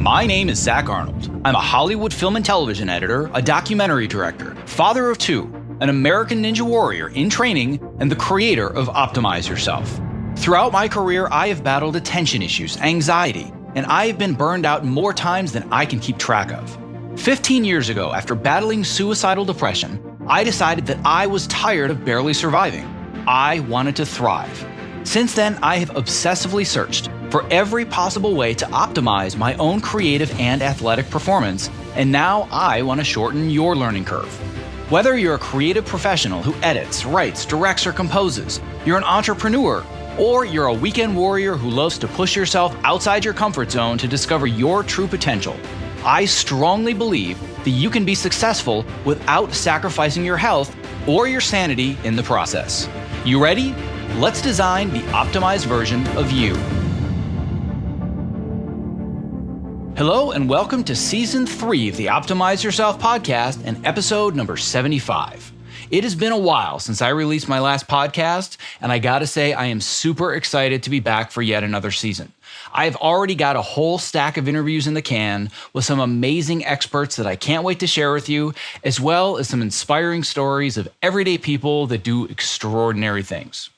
My name is Zach Arnold. I'm a Hollywood film and television editor, a documentary director, father of two, an American Ninja Warrior in training, and the creator of Optimize Yourself. Throughout my career, I have battled attention issues, anxiety, and I have been burned out more times than I can keep track of. 15 years ago, after battling suicidal depression, I decided that I was tired of barely surviving. I wanted to thrive. Since then, I have obsessively searched for every possible way to optimize my own creative and athletic performance, and now I want to shorten your learning curve. Whether you're a creative professional who edits, writes, directs, or composes, you're an entrepreneur, or you're a weekend warrior who loves to push yourself outside your comfort zone to discover your true potential, I strongly believe that you can be successful without sacrificing your health or your sanity in the process. You ready? Let's design the optimized version of you. Hello and welcome to Season 3 of the Optimize Yourself podcast and episode number 75. It has been a while since I released my last podcast, and I gotta say I am super excited to be back for yet another season. I've already got a whole stack of interviews in the can with some amazing experts that I can't wait to share with you, as well as some inspiring stories of everyday people that do extraordinary things.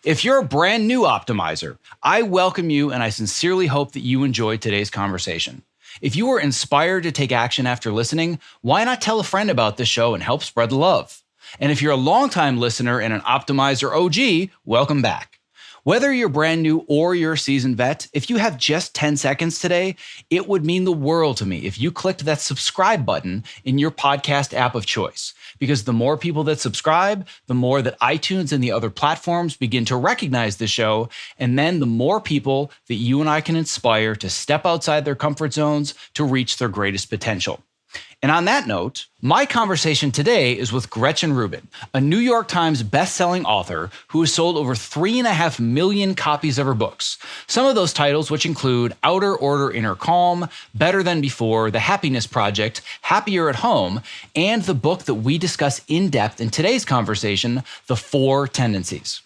If you're a brand new optimizer, I welcome you and I sincerely hope that you enjoyed today's conversation. If you were inspired to take action after listening, why not tell a friend about this show and help spread the love? And if you're a longtime listener and an optimizer OG, welcome back. Whether you're brand new or you're a seasoned vet, if you have just 10 seconds today, it would mean the world to me if you clicked that subscribe button in your podcast app of choice. Because the more people that subscribe, the more that iTunes and the other platforms begin to recognize the show, and then the more people that you and I can inspire to step outside their comfort zones to reach their greatest potential. And on that note, my conversation today is with Gretchen Rubin, a New York Times best-selling author who has sold over 3.5 million copies of her books. Some of those titles, which include Outer Order, Inner Calm, Better Than Before, The Happiness Project, Happier at Home, and the book that we discuss in depth in today's conversation, The 4 Tendencies.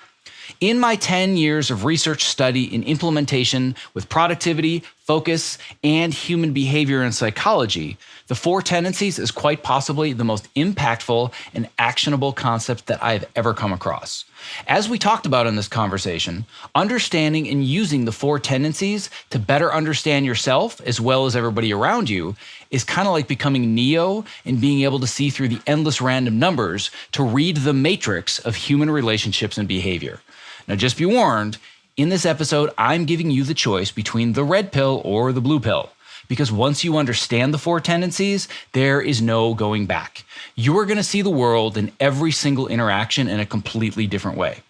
In my 10 years of research, study, and implementation with productivity, focus, and human behavior and psychology, the 4 Tendencies is quite possibly the most impactful and actionable concept that I've ever come across. As we talked about in this conversation, understanding and using the 4 Tendencies to better understand yourself as well as everybody around you is kind of like becoming Neo and being able to see through the endless random numbers to read the matrix of human relationships and behavior. Now, just be warned, in this episode, I'm giving you the choice between the red pill or the blue pill. Because once you understand the 4 tendencies, there is no going back. You are going to see the world in every single interaction in a completely different way.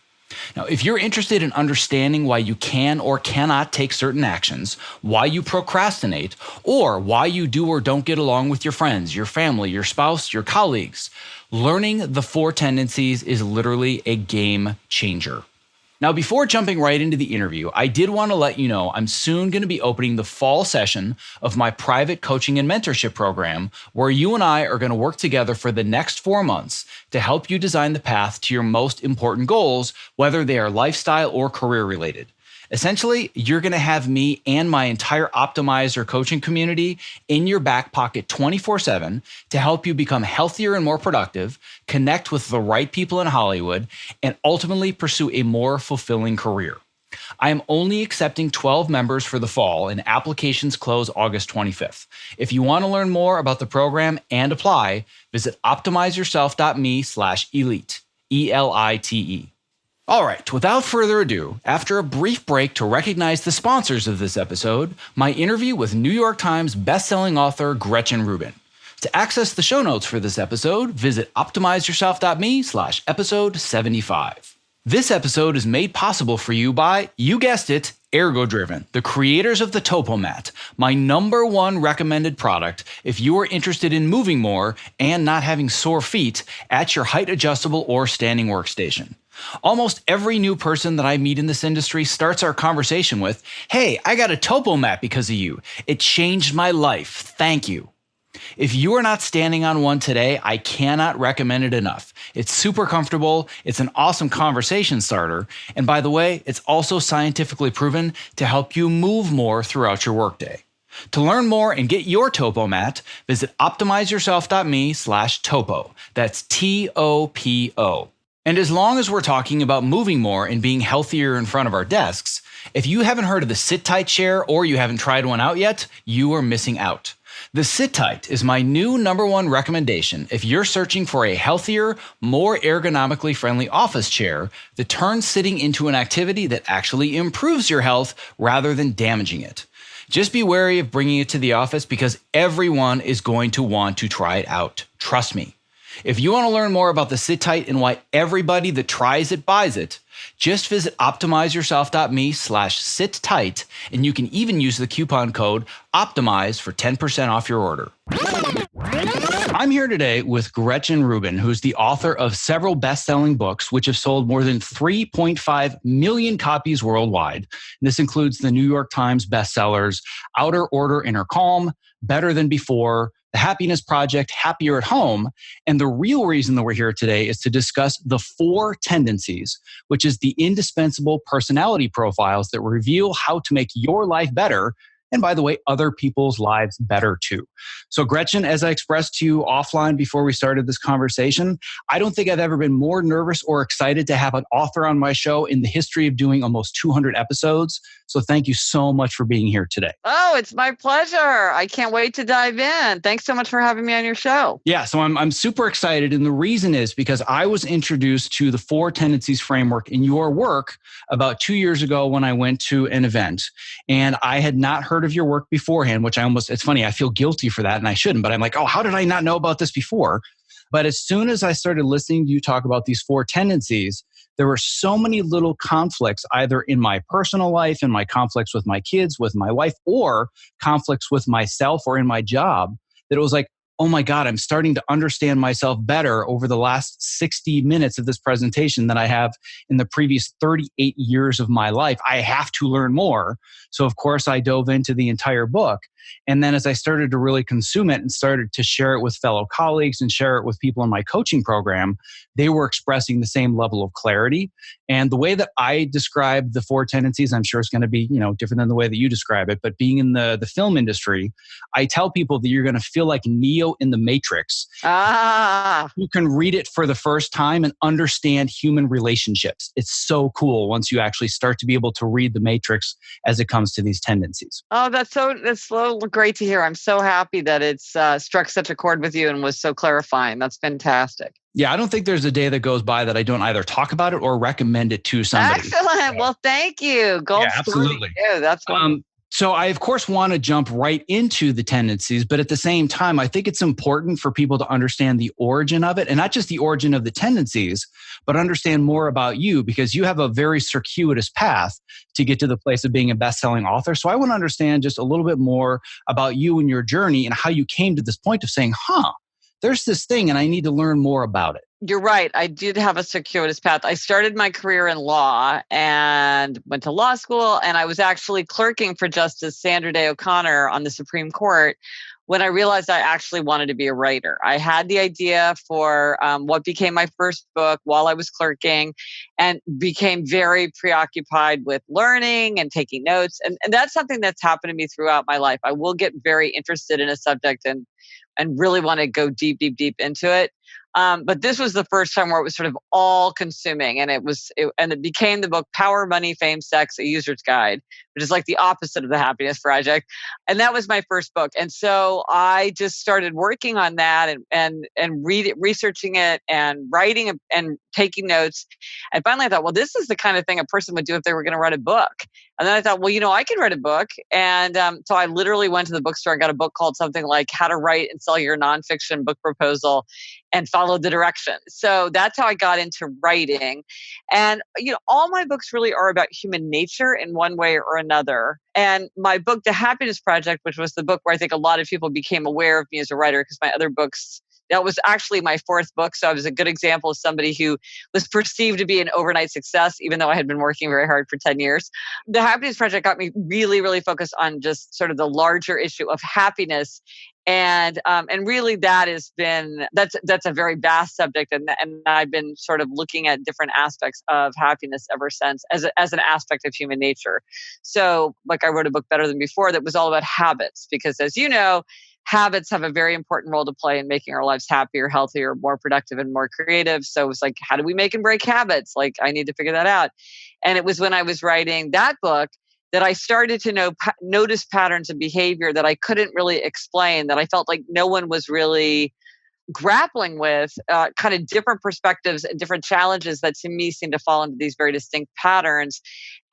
Now, if you're interested in understanding why you can or cannot take certain actions, why you procrastinate, or why you do or don't get along with your friends, your family, your spouse, your colleagues, learning the 4 tendencies is literally a game changer. Now, before jumping right into the interview, I did want to let you know I'm soon going to be opening the fall session of my private coaching and mentorship program, where you and I are going to work together for the next 4 months to help you design the path to your most important goals, whether they are lifestyle or career related. Essentially, you're going to have me and my entire Optimizer coaching community in your back pocket 24/7 to help you become healthier and more productive, connect with the right people in Hollywood, and ultimately pursue a more fulfilling career. I am only accepting 12 members for the fall, and applications close August 25th. If you want to learn more about the program and apply, visit optimizeyourself.me/elite, ELITE. All right, without further ado, after a brief break to recognize the sponsors of this episode, my interview with New York Times bestselling author Gretchen Rubin. To access the show notes for this episode, visit optimizeyourself.me/episode 75. This episode is made possible for you by, you guessed it, Ergodriven, the creators of the Topomat, my #1 recommended product if you are interested in moving more and not having sore feet at your height adjustable or standing workstation. Almost every new person that I meet in this industry starts our conversation with, "Hey, I got a Topomat because of you. It changed my life. Thank you." If you are not standing on one today, I cannot recommend it enough. It's super comfortable, it's an awesome conversation starter, and by the way, it's also scientifically proven to help you move more throughout your workday. To learn more and get your Topo mat, visit optimizeyourself.me/topo. That's TOPO. And as long as we're talking about moving more and being healthier in front of our desks, if you haven't heard of the Sit Tight chair or you haven't tried one out yet, you are missing out. The Sit Tight is my new #1 recommendation if you're searching for a healthier, more ergonomically friendly office chair that turns sitting into an activity that actually improves your health rather than damaging it. Just be wary of bringing it to the office because everyone is going to want to try it out. Trust me. If you want to learn more about the Sit Tight and why everybody that tries it buys it, just visit optimizeyourself.me/sit-tight, and you can even use the coupon code OPTIMIZE for 10% off your order. I'm here today with Gretchen Rubin, who's the author of several best-selling books, which have sold more than 3.5 million copies worldwide. And this includes the New York Times bestsellers, Outer Order, Inner Calm, Better Than Before, The Happiness Project, Happier at Home. And the real reason that we're here today is to discuss the 4 Tendencies, which is the indispensable personality profiles that reveal how to make your life better. And by the way, other people's lives better too. So Gretchen, as I expressed to you offline before we started this conversation, I don't think I've ever been more nervous or excited to have an author on my show in the history of doing almost 200 episodes. So thank you so much for being here today. Oh, it's my pleasure. I can't wait to dive in. Thanks so much for having me on your show. Yeah, so I'm super excited. And the reason is because I was introduced to the 4 Tendencies framework in your work about 2 years ago when I went to an event. And I had not heard of your work beforehand, which it's funny, I feel guilty for that and I shouldn't, but I'm like, oh, how did I not know about this before? But as soon as I started listening to you talk about these 4 tendencies, there were so many little conflicts, either in my personal life, in my conflicts with my kids, with my wife, or conflicts with myself or in my job, that it was like, oh my God, I'm starting to understand myself better over the last 60 minutes of this presentation than I have in the previous 38 years of my life. I have to learn more. So of course I dove into the entire book. And then as I started to really consume it and started to share it with fellow colleagues and share it with people in my coaching program, they were expressing the same level of clarity. And the way that I describe the 4 tendencies, I'm sure it's going to be, different than the way that you describe it. But being in the film industry, I tell people that you're going to feel like Neo in the Matrix. You can read it for the first time and understand human relationships. It's so cool once you actually start to be able to read the Matrix as it comes to these tendencies. Oh, that's so great to hear. I'm so happy that it's struck such a chord with you and was so clarifying. That's fantastic. Yeah, I don't think there's a day that goes by that I don't either talk about it or recommend it to somebody. Excellent. Well, thank you. Gold absolutely. Yeah, that's wonderful. So I, of course, want to jump right into the tendencies, but at the same time, I think it's important for people to understand the origin of it, and not just the origin of the tendencies, but understand more about you, because you have a very circuitous path to get to the place of being a best-selling author. So I want to understand just a little bit more about you and your journey and how you came to this point of saying, there's this thing and I need to learn more about it. You're right. I did have a circuitous path. I started my career in law and went to law school, and I was actually clerking for Justice Sandra Day O'Connor on the Supreme Court when I realized I actually wanted to be a writer. I had the idea for what became my first book while I was clerking, and became very preoccupied with learning and taking notes. And that's something that's happened to me throughout my life. I will get very interested in a subject and really want to go deep into it. But this was the first time where it was sort of all consuming, and it became the book Power, Money, Fame, Sex: A User's Guide, which is like the opposite of the Happiness Project. And that was my first book. And so I just started working on that and researching it and writing and taking notes. And finally I thought, well, this is the kind of thing a person would do if they were going to write a book. And then I thought, well, I can write a book. And so I literally went to the bookstore and got a book called something like How to Write and Sell Your Nonfiction Book Proposal, and followed the directions. So that's how I got into writing. And, all my books really are about human nature in one way or another. And my book, The Happiness Project, which was the book where I think a lot of people became aware of me as a writer, because my other books, that was actually my 4th book. So I was a good example of somebody who was perceived to be an overnight success, even though I had been working very hard for 10 years. The Happiness Project got me really, really focused on just sort of the larger issue of happiness And really that's a very vast subject, and I've been sort of looking at different aspects of happiness ever since as an aspect of human nature. So, like, I wrote a book, Better Than Before, that was all about habits, because, as you know, habits have a very important role to play in making our lives happier, healthier, more productive, and more creative. So it's like, how do we make and break habits? Like, I need to figure that out. And it was when I was writing that book that I started to notice patterns of behavior that I couldn't really explain, that I felt like no one was really grappling with, kind of different perspectives and different challenges that to me seem to fall into these very distinct patterns.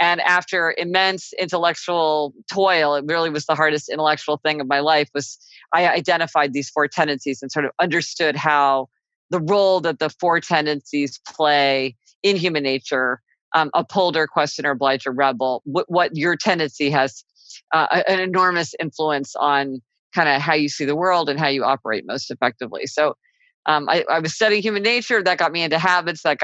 And after immense intellectual toil, it really was the hardest intellectual thing of my life, was I identified these four tendencies and sort of understood how the role that the four tendencies play in human nature, upholder, questioner, obliger, rebel, what your tendency has an enormous influence on kind of how you see the world and how you operate most effectively. So I was studying human nature. That got me into habits. That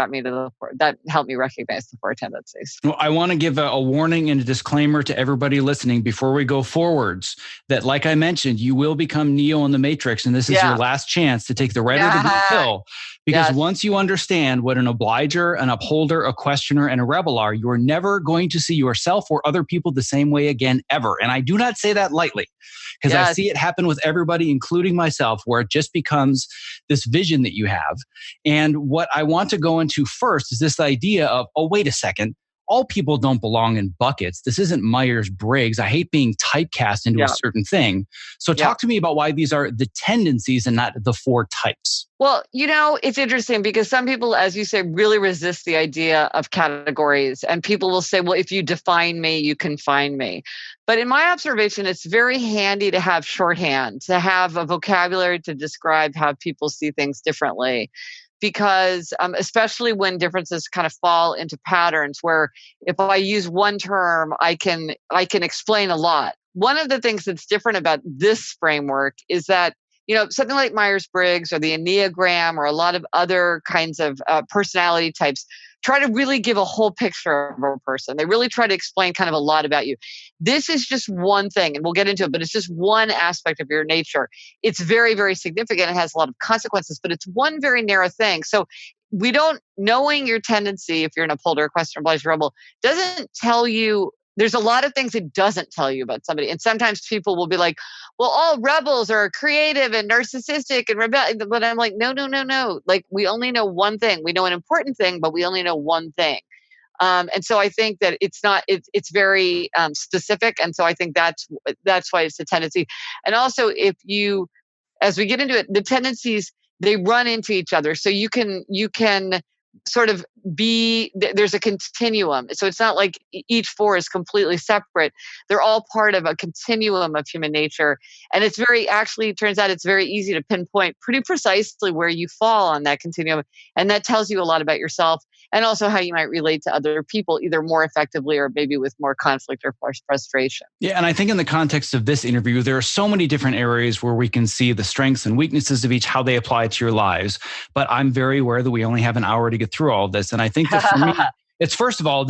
helped me recognize the four tendencies. Well, I want to give a warning and a disclaimer to everybody listening before we go forwards, that, like I mentioned, you will become Neo in the Matrix, and this is your last chance to take the red or the blue pill. Because once you understand what an obliger, an upholder, a questioner, and a rebel are, you are never going to see yourself or other people the same way again, ever. And I do not say that lightly, because I see it happen with everybody, including myself, where it just becomes this vision that you have. And what I want to go into first is this idea of, oh, wait a second, all people don't belong in buckets. This isn't Myers-Briggs. I hate being typecast into a certain thing. So talk to me about why these are the tendencies and not the four types. Well, it's interesting because some people, as you say, really resist the idea of categories. And people will say, well, if you define me, you can find me. But in my observation, it's very handy to have shorthand, to have a vocabulary to describe how people see things differently. Because especially when differences kind of fall into patterns where if I use one term, I can explain a lot. One of the things that's different about this framework is that, something like Myers-Briggs or the Enneagram or a lot of other kinds of personality types try to really give a whole picture of a person. They really try to explain kind of a lot about you. This is just one thing, and we'll get into it, but it's just one aspect of your nature. It's very, very significant. It has a lot of consequences, but it's one very narrow thing. So knowing your tendency, if you're an upholder, questioner, obliger, rebel, doesn't tell you. There's a lot of things it doesn't tell you about somebody. And sometimes people will be like, well, all rebels are creative and narcissistic and rebellious. But I'm like, no. Like, we only know one thing. We know an important thing, but we only know one thing. And so I think that it's very specific. And so I think that's why it's a tendency. And also, as we get into it, the tendencies, they run into each other. So you can sort of there's a continuum. So it's not like each four is completely separate. They're all part of a continuum of human nature. And it turns out it's very easy to pinpoint pretty precisely where you fall on that continuum. And that tells you a lot about yourself and also how you might relate to other people, either more effectively or maybe with more conflict or frustration. Yeah. And I think in the context of this interview, there are so many different areas where we can see the strengths and weaknesses of each, how they apply to your lives. But I'm very aware that we only have an hour to get through all of this. And I think that for me, it's first of all,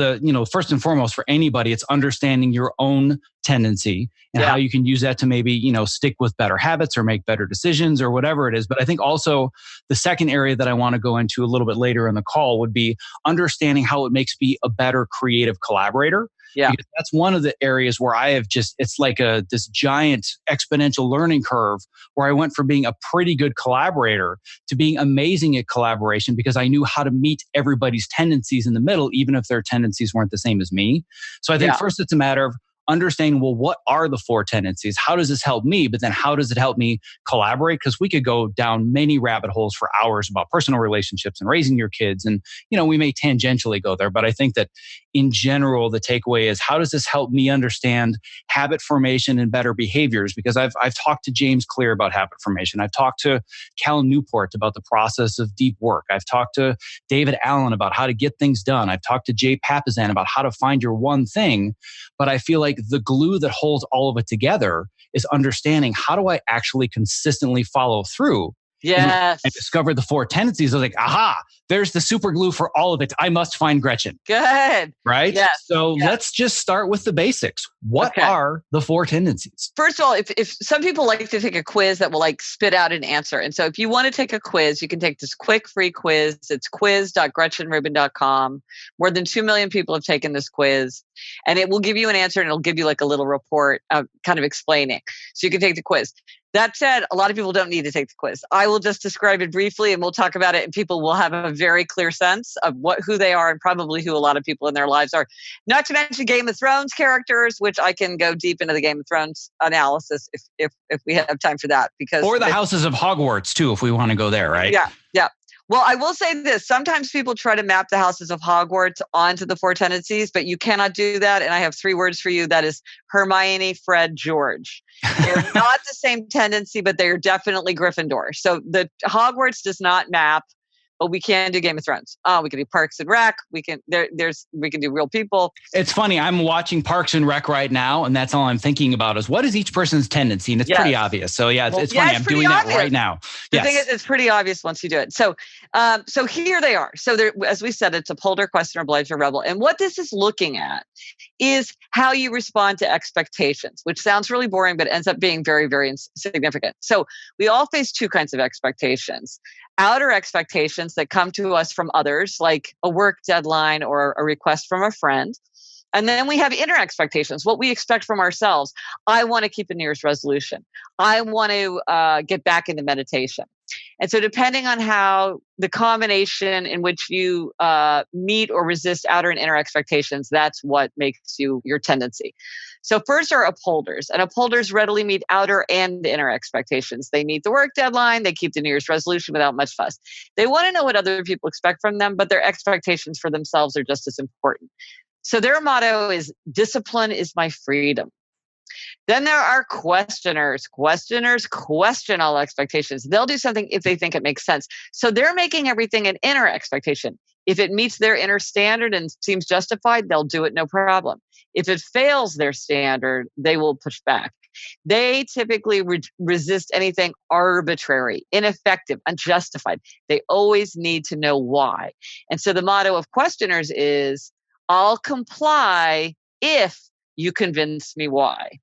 first and foremost for anybody, it's understanding your own tendency and how you can use that to maybe, stick with better habits or make better decisions or whatever it is. But I think also the second area that I want to go into a little bit later in the call would be understanding how it makes me a better creative collaborator. Yeah. Because that's one of the areas where I have it's like this giant exponential learning curve where I went from being a pretty good collaborator to being amazing at collaboration because I knew how to meet everybody's tendencies in the middle, even if their tendencies weren't the same as me. So I think first it's a matter of understanding, well, what are the four tendencies? How does this help me? But then how does it help me collaborate? Because we could go down many rabbit holes for hours about personal relationships and raising your kids. And, we may tangentially go there. But I think that in general, the takeaway is how does this help me understand habit formation and better behaviors? Because I've talked to James Clear about habit formation. I've talked to Cal Newport about the process of deep work. I've talked to David Allen about how to get things done. I've talked to Jay Papasan about how to find your one thing. But I feel like the glue that holds all of it together is understanding how do I actually consistently follow through. Yes. And I discovered the four tendencies. I was like, aha, there's the super glue for all of it. I must find Gretchen. Good. Right? Yes. So Yes. let's just start with the basics. What are the 4 tendencies? First of all, if some people like to take a quiz that will like spit out an answer. And so if you want to take a quiz, you can take this quick free quiz. It's quiz.gretchenrubin.com. More than 2 million people have taken this quiz, and it will give you an answer, and it'll give you like a little report kind of explaining. So you can take the quiz. That said, a lot of people don't need to take the quiz. I will just describe it briefly and we'll talk about it, and people will have a very clear sense of who they are and probably who a lot of people in their lives are. Not to mention Game of Thrones characters, which I can go deep into the Game of Thrones analysis if we have time for that. Or the houses of Hogwarts too, if we want to go there, right? Yeah, yeah. Well, I will say this. Sometimes people try to map the houses of Hogwarts onto the 4 tendencies, but you cannot do that. And I have 3 words for you. That is Hermione, Fred, George. They're not the same tendency, but they're definitely Gryffindor. So the Hogwarts does not map, but we can do Game of Thrones. We can do Parks and Rec. We can do Real People. It's funny. I'm watching Parks and Rec right now, and that's all I'm thinking about is what is each person's tendency, and it's pretty obvious. So yeah, it's funny. I'm doing that right now. The thing is, it's pretty obvious once you do it. So, so here they are. So there, as we said, it's upholder, questioner, obliger, rebel, and what this is looking at is how you respond to expectations, which sounds really boring, but ends up being very, very significant. So we all face 2 kinds of expectations. Outer expectations that come to us from others, like a work deadline or a request from a friend. And then we have inner expectations, what we expect from ourselves. I want to keep a New Year's resolution. I want to get back into meditation. And so depending on how the combination in which you meet or resist outer and inner expectations, that's what makes you your tendency. So first are upholders, and upholders readily meet outer and inner expectations. They meet the work deadline. They keep the New Year's resolution without much fuss. They want to know what other people expect from them, but their expectations for themselves are just as important. So their motto is discipline is my freedom. Then there are questioners. Questioners question all expectations. They'll do something if they think it makes sense. So they're making everything an inner expectation. If it meets their inner standard and seems justified, they'll do it no problem. If it fails their standard, they will push back. They typically resist anything arbitrary, ineffective, unjustified. They always need to know why. And so the motto of questioners is, I'll comply if you convince me why.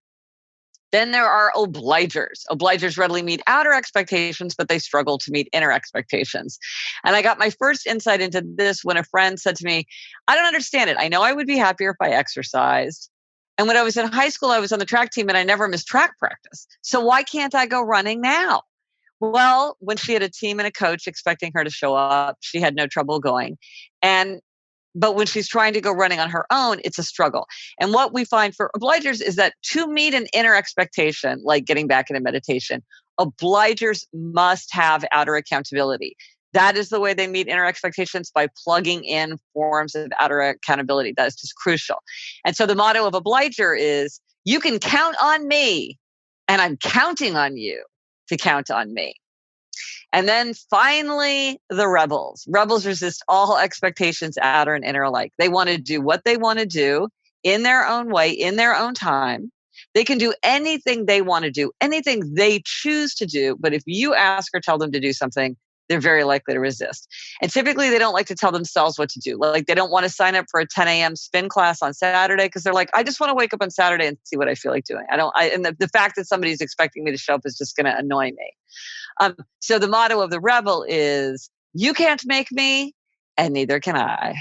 Then there are obligers. Obligers readily meet outer expectations, but they struggle to meet inner expectations. And I got my first insight into this when a friend said to me, I don't understand it. I know I would be happier if I exercised. And when I was in high school, I was on the track team and I never missed track practice. So why can't I go running now? Well, when she had a team and a coach expecting her to show up, she had no trouble going. But when she's trying to go running on her own, it's a struggle. And what we find for obligers is that to meet an inner expectation, like getting back into meditation, obligers must have outer accountability. That is the way they meet inner expectations, by plugging in forms of outer accountability. That is just crucial. And so the motto of obliger is, you can count on me, and I'm counting on you to count on me. And then finally, the rebels. Rebels resist all expectations, outer and inner alike. They want to do what they want to do in their own way, in their own time. They can do anything they want to do, anything they choose to do. But if you ask or tell them to do something, they're very likely to resist. And typically, they don't like to tell themselves what to do. Like, they don't want to sign up for a 10 a.m. spin class on Saturday because they're like, I just want to wake up on Saturday and see what I feel like doing. And the fact that somebody's expecting me to show up is just going to annoy me. So the motto of the rebel is, you can't make me, and neither can I.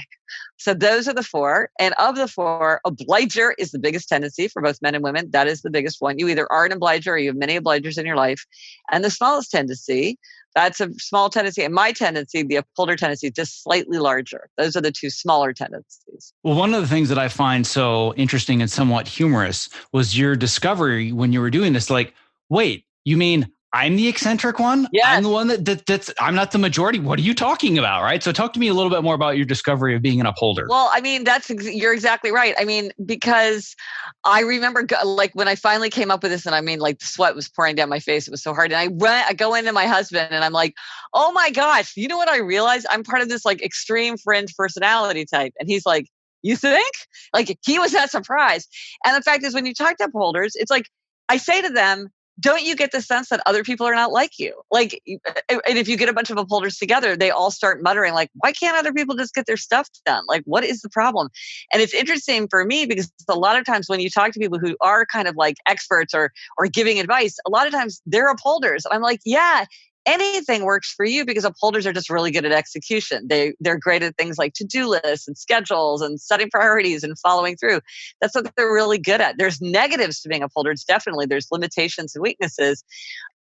So those are the 4. And of the 4, obliger is the biggest tendency for both men and women. That is the biggest one. You either are an obliger or you have many obligers in your life. And the smallest tendency, that's a small tendency. And my tendency, the upholder tendency, just slightly larger. Those are the 2 smaller tendencies. Well, one of the things that I find so interesting and somewhat humorous was your discovery when you were doing this. Like, wait, you mean I'm the eccentric one? Yes. I'm the one that's, I'm not the majority. What are you talking about? Right. So talk to me a little bit more about your discovery of being an upholder. Well, I mean, you're exactly right. I mean, because I remember like when I finally came up with this, and I mean, like the sweat was pouring down my face. It was so hard. And I go into my husband and I'm like, oh my gosh, you know what I realized? I'm part of this like extreme fringe personality type. And he's like, you think? Like, he was that surprised. And the fact is, when you talk to upholders, it's like, I say to them, don't you get the sense that other people are not like you? Like, and if you get a bunch of upholders together, they all start muttering like, why can't other people just get their stuff done? Like, what is the problem? And it's interesting for me because a lot of times when you talk to people who are kind of like experts or giving advice, a lot of times they're upholders. I'm like, yeah, anything works for you because upholders are just really good at execution. They're great at things like to-do lists and schedules and setting priorities and following through. That's what they're really good at. There's negatives to being upholders, definitely. There's limitations and weaknesses.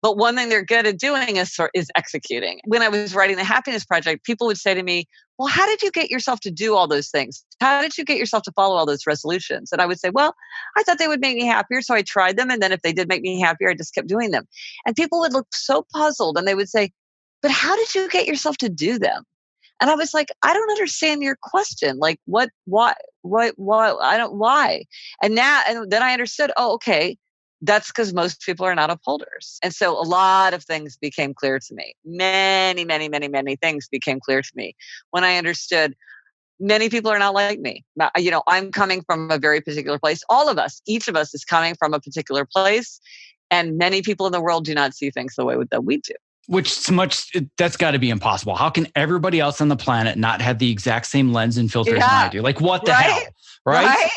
But one thing they're good at doing is executing. When I was writing the Happiness Project, people would say to me, well, how did you get yourself to do all those things? How did you get yourself to follow all those resolutions? And I would say, well, I thought they would make me happier. So I tried them. And then if they did make me happier, I just kept doing them. And people would look so puzzled and they would say, but how did you get yourself to do them? And I was like, I don't understand your question. Like, why? I don't, why? And then I understood, oh, okay. That's because most people are not upholders. And so a lot of things became clear to me. Many, many, many, many things became clear to me when I understood many people are not like me. I'm coming from a very particular place. All of us, each of us is coming from a particular place. And many people in the world do not see things the way that we do. That's got to be impossible. How can everybody else on the planet not have the exact same lens and filters than I do? Like, what the hell? Right?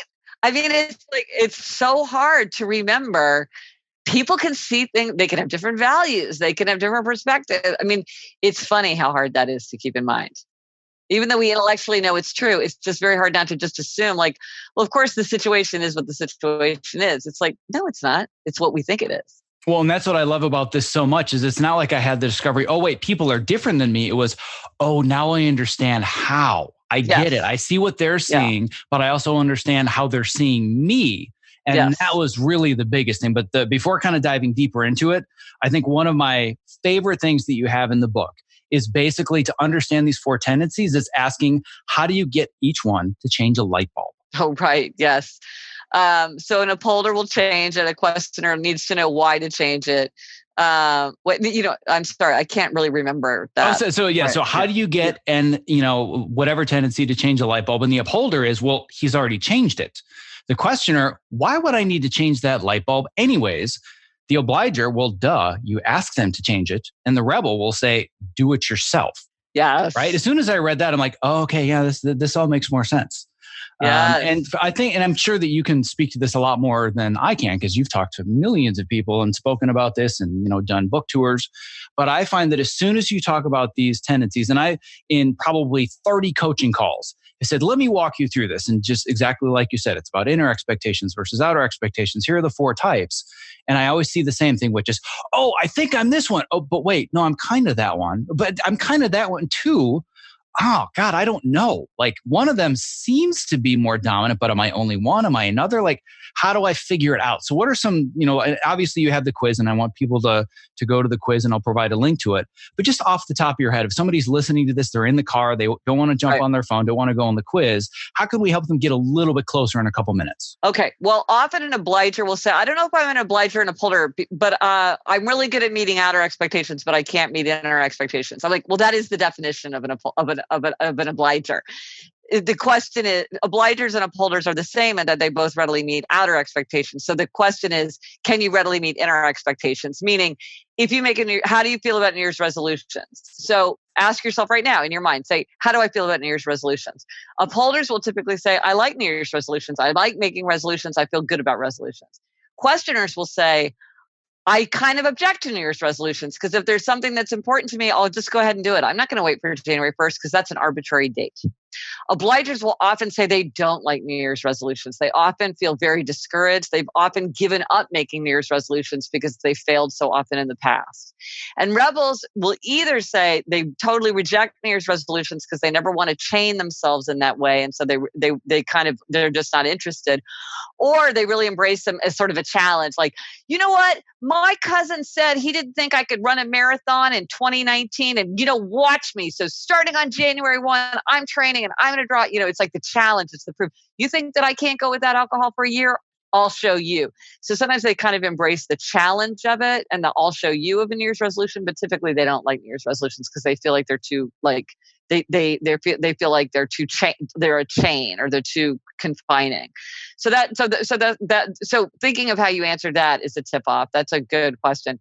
I mean, it's so hard to remember. People can see things, they can have different values, they can have different perspectives. I mean, it's funny how hard that is to keep in mind. Even though we intellectually know it's true, it's just very hard not to just assume like, well, of course the situation is what the situation is. It's like, no, it's not. It's what we think it is. Well, and that's what I love about this so much is it's not like I had the discovery, oh, wait, people are different than me. It was, oh, now I understand how. I get it. I see what they're seeing, but I also understand how they're seeing me. And that was really the biggest thing. But before kind of diving deeper into it, I think one of my favorite things that you have in the book is basically to understand these 4 tendencies is asking, how do you get each one to change a light bulb? Oh, right. Yes. So an upholder will change and a questioner needs to know why to change it. I'm sorry, I can't really remember that. So how do you get whatever tendency to change a light bulb? And the upholder is, well, he's already changed it. The questioner, why would I need to change that light bulb anyways? The obliger, well, duh, you ask them to change it. And the rebel will say, do it yourself. Yes. Right? As soon as I read that, I'm like, oh, okay, yeah, this all makes more sense. Yeah. And I think, and I'm sure that you can speak to this a lot more than I can because you've talked to millions of people and spoken about this and, done book tours. But I find that as soon as you talk about these tendencies, and in probably 30 coaching calls, I said, let me walk you through this. And just exactly like you said, it's about inner expectations versus outer expectations. Here are the 4 types. And I always see the same thing, which is, oh, I think I'm this one. Oh, but wait, no, I'm kind of that one. But I'm kind of that one too. Oh, God, I don't know. Like one of them seems to be more dominant, but am I only one? Am I another? Like, how do I figure it out? So what are some, obviously you have the quiz and I want people to go to the quiz and I'll provide a link to it. But just off the top of your head, if somebody's listening to this, they're in the car, they don't want to jump on their phone, don't want to go on the quiz, how can we help them get a little bit closer in a couple minutes? Okay. Well, often an obliger will say, I don't know if I'm an obliger and a upholder, but I'm really good at meeting outer expectations, but I can't meet inner expectations. I'm like, well, that is the definition of an obliger. The question is, obligers and upholders are the same in that they both readily meet outer expectations. So the question is, can you readily meet inner expectations? Meaning, if you how do you feel about New Year's resolutions? So ask yourself right now in your mind, say, how do I feel about New Year's resolutions? Upholders will typically say, I like New Year's resolutions. I like making resolutions. I feel good about resolutions. Questioners will say, I kind of object to New Year's resolutions because if there's something that's important to me, I'll just go ahead and do it. I'm not going to wait for January 1st because that's an arbitrary date. Obligers will often say they don't like New Year's resolutions. They often feel very discouraged. They've often given up making New Year's resolutions because they failed so often in the past. And rebels will either say they totally reject New Year's resolutions because they never want to chain themselves in that way. And so they're just not interested. Or they really embrace them as sort of a challenge. Like, you know what? My cousin said he didn't think I could run a marathon in 2019 and, watch me. So starting on January 1, I'm training and I'm going to draw, it's like the challenge. It's the proof. You think that I can't go without alcohol for a year? I'll show you. So sometimes they kind of embrace the challenge of it and the I'll show you of a New Year's resolution, but typically they don't like New Year's resolutions because they feel like they're too they feel like they're a chain, or they're too confining. So thinking of how you answered that is a tip off. That's a good question.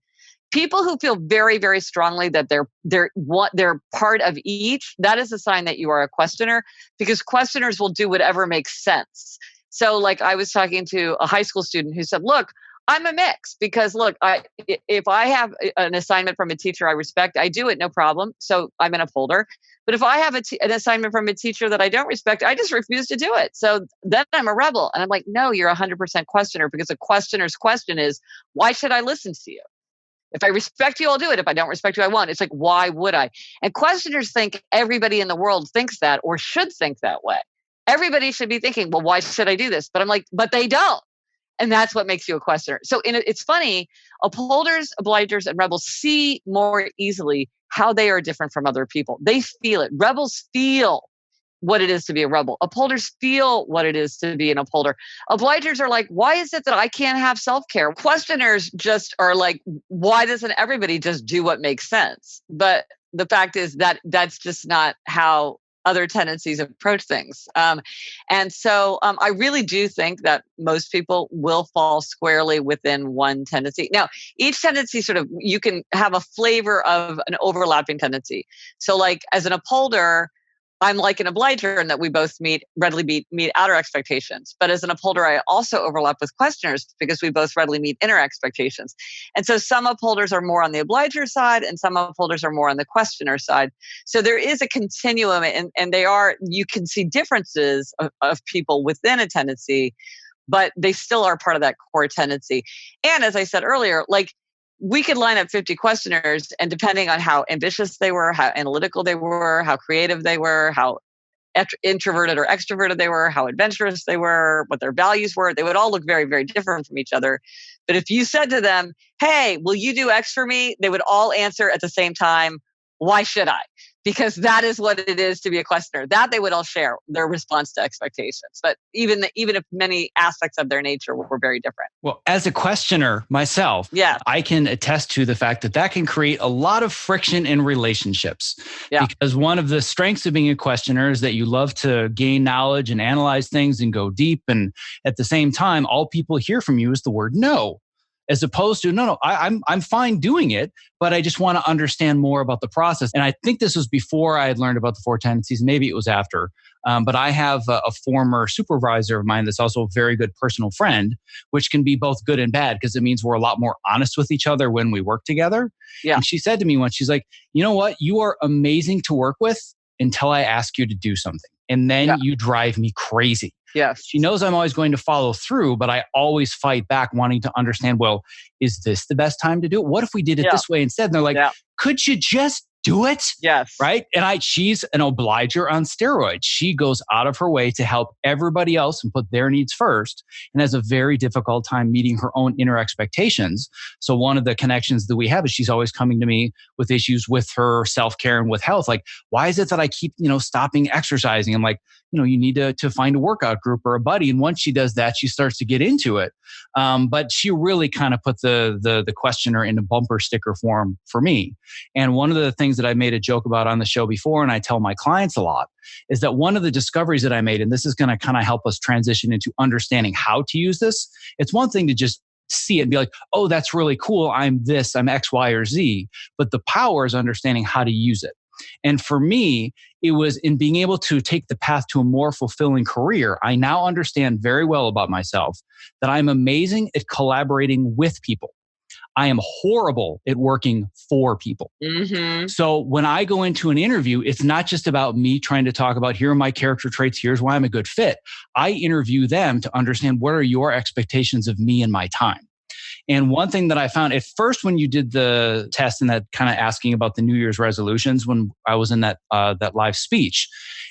People who feel very, very strongly that they're part of each, that is a sign that you are a questioner, because questioners will do whatever makes sense. So like I was talking to a high school student who said, look, I'm a mix, because look, if I have an assignment from a teacher I respect, I do it, no problem. So I'm an upholder. But if I have an assignment from a teacher that I don't respect, I just refuse to do it. So then I'm a rebel. And I'm like, no, you're 100% questioner, because a questioner's question is, why should I listen to you? If I respect you, I'll do it. If I don't respect you, I won't. It's like, why would I? And questioners think everybody in the world thinks that, or should think that way. Everybody should be thinking, well, why should I do this? But I'm like, but they don't. And that's what makes you a questioner. So it's funny, upholders, obligers, and rebels see more easily how they are different from other people. They feel it. Rebels feel what it is to be a rebel. Upholders feel what it is to be an upholder. Obligers are like, why is it that I can't have self-care? Questioners just are like, why doesn't everybody just do what makes sense? But the fact is that that's just not how other tendencies approach things. And so I really do think that most people will fall squarely within one tendency. Now, each tendency you can have a flavor of an overlapping tendency. So like as an upholder, I'm like an obliger in that we both readily meet outer expectations. But as an upholder, I also overlap with questioners, because we both readily meet inner expectations. And so some upholders are more on the obliger side, and some upholders are more on the questioner side. So there is a continuum, and you can see differences of people within a tendency, but they still are part of that core tendency. And as I said earlier, like, we could line up 50 questioners, and depending on how ambitious they were, how analytical they were, how creative they were, how introverted or extroverted they were, how adventurous they were, what their values were, they would all look very, very different from each other. But if you said to them, hey, will you do X for me? They would all answer at the same time, why should I? Because that is what it is to be a questioner. That they would all share their response to expectations. But even if many aspects of their nature were very different. Well, as a questioner myself, yeah, I can attest to the fact that can create a lot of friction in relationships. Yeah. Because one of the strengths of being a questioner is that you love to gain knowledge and analyze things and go deep. And at the same time, all people hear from you is the word no. As opposed to, no, I'm fine doing it, but I just want to understand more about the process. And I think this was before I had learned about the 4 tendencies. Maybe it was after. But I have a former supervisor of mine that's also a very good personal friend, which can be both good and bad, because it means we're a lot more honest with each other when we work together. Yeah. And she said to me once, she's like, you know what? You are amazing to work with until I ask you to do something. And then you drive me crazy. Yes. She knows I'm always going to follow through, but I always fight back wanting to understand, well, is this the best time to do it? What if we did it this way instead? And they're like, could you just do it? Yes. Right? And she's an obliger on steroids. She goes out of her way to help everybody else and put their needs first, and has a very difficult time meeting her own inner expectations. So one of the connections that we have is she's always coming to me with issues with her self-care and with health. Like, why is it that I keep, stopping exercising? I'm like, you need to find a workout group or a buddy. And once she does that, she starts to get into it. But she really kind of put the questioner in a bumper sticker form for me. And one of the things that I made a joke about on the show before, and I tell my clients a lot, is that one of the discoveries that I made, and this is going to kind of help us transition into understanding how to use this. It's one thing to just see it and be like, oh, that's really cool. I'm this, I'm X, Y, or Z. But the power is understanding how to use it. And for me, it was in being able to take the path to a more fulfilling career. I now understand very well about myself that I'm amazing at collaborating with people. I am horrible at working for people. Mm-hmm. So when I go into an interview, it's not just about me trying to talk about, here are my character traits, here's why I'm a good fit. I interview them to understand, what are your expectations of me and my time? And one thing that I found at first, when you did the test and that kind of asking about the New Year's resolutions, when I was in that live speech,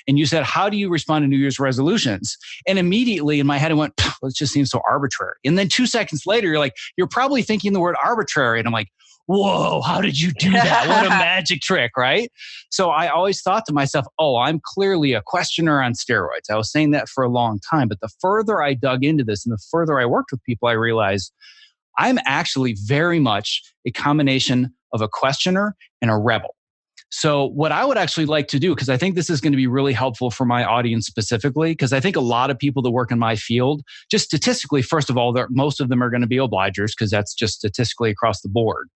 and you said, how do you respond to New Year's resolutions? And immediately in my head, I went, well, it just seems so arbitrary. And then 2 seconds later, you're like, you're probably thinking the word arbitrary. And I'm like, whoa, how did you do that? What a magic trick, right? So I always thought to myself, oh, I'm clearly a questioner on steroids. I was saying that for a long time. But the further I dug into this and the further I worked with people, I realized I'm actually very much a combination of a questioner and a rebel. So what I would actually like to do, because I think this is going to be really helpful for my audience specifically, because I think a lot of people that work in my field, just statistically, first of all, most of them are going to be obligers because that's just statistically across the board.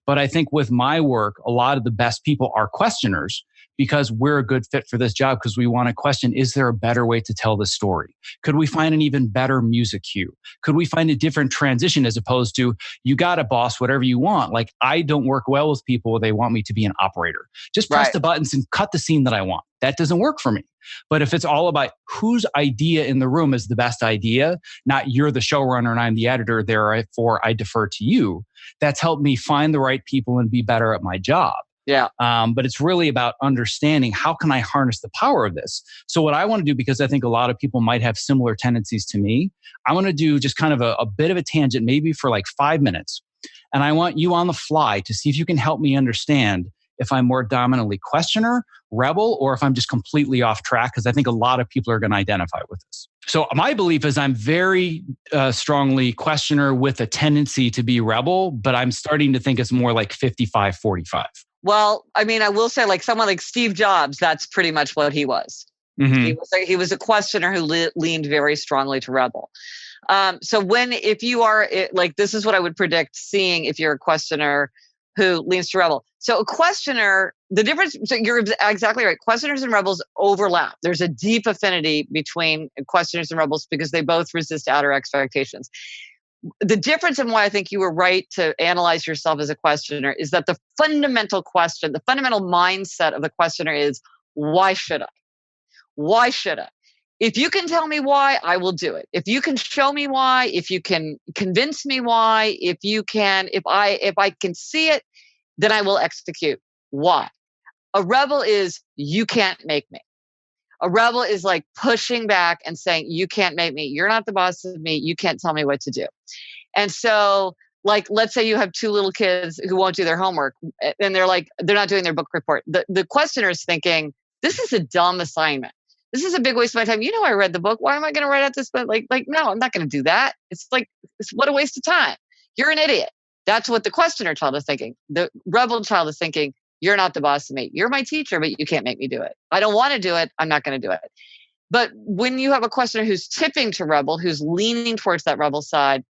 But I think with my work, a lot of the best people are questioners because we're a good fit for this job because we want to question, is there a better way to tell this story? Could we find an even better music cue? Could we find a different transition as opposed to, you got it, boss, whatever you want. Like, I don't work well with people where they want me to be an operator. Just press the buttons and cut the scene that I want. That doesn't work for me. But if it's all about whose idea in the room is the best idea, not you're the showrunner and I'm the editor, therefore I defer to you, that's helped me find the right people and be better at my job. Yeah. But it's really about understanding how can I harness the power of this. So what I want to do, because I think a lot of people might have similar tendencies to me, I want to do just kind of a bit of a tangent, maybe for like 5 minutes. And I want you on the fly to see if you can help me understand if I'm more dominantly questioner, rebel, or if I'm just completely off track, because I think a lot of people are going to identify with this. So my belief is I'm very strongly questioner with a tendency to be rebel, but I'm starting to think it's more like 55-45. Well, I mean, I will say, like someone like Steve Jobs, that's pretty much what he was. Mm-hmm. He was a questioner who leaned very strongly to rebel. So if you are like, this is what I would predict seeing if you're a questioner who leans to rebel. So a questioner, the difference, so you're exactly right. Questioners and rebels overlap. There's a deep affinity between questioners and rebels because they both resist outer expectations. The difference in why I think you were right to analyze yourself as a questioner is that the fundamental question, the fundamental mindset of the questioner is, why should I? Why should I? If you can tell me why, I will do it. If you can show me why, if you can convince me why, if I can see it, then I will execute. Why? A rebel is, you can't make me. A rebel is like pushing back and saying, you can't make me. You're not the boss of me. You can't tell me what to do. And so, like, let's say you have 2 little kids who won't do their homework and they're not doing their book report. The questioner is thinking, this is a dumb assignment. This is a big waste of my time. I read the book. Why am I going to write out this? But no, I'm not going to do that. It's what a waste of time. You're an idiot. That's what the questioner child is thinking. The rebel child is thinking, you're not the boss of me. You're my teacher, but you can't make me do it. I don't want to do it. I'm not going to do it. But when you have a questioner who's tipping to rebel, who's leaning towards that rebel side,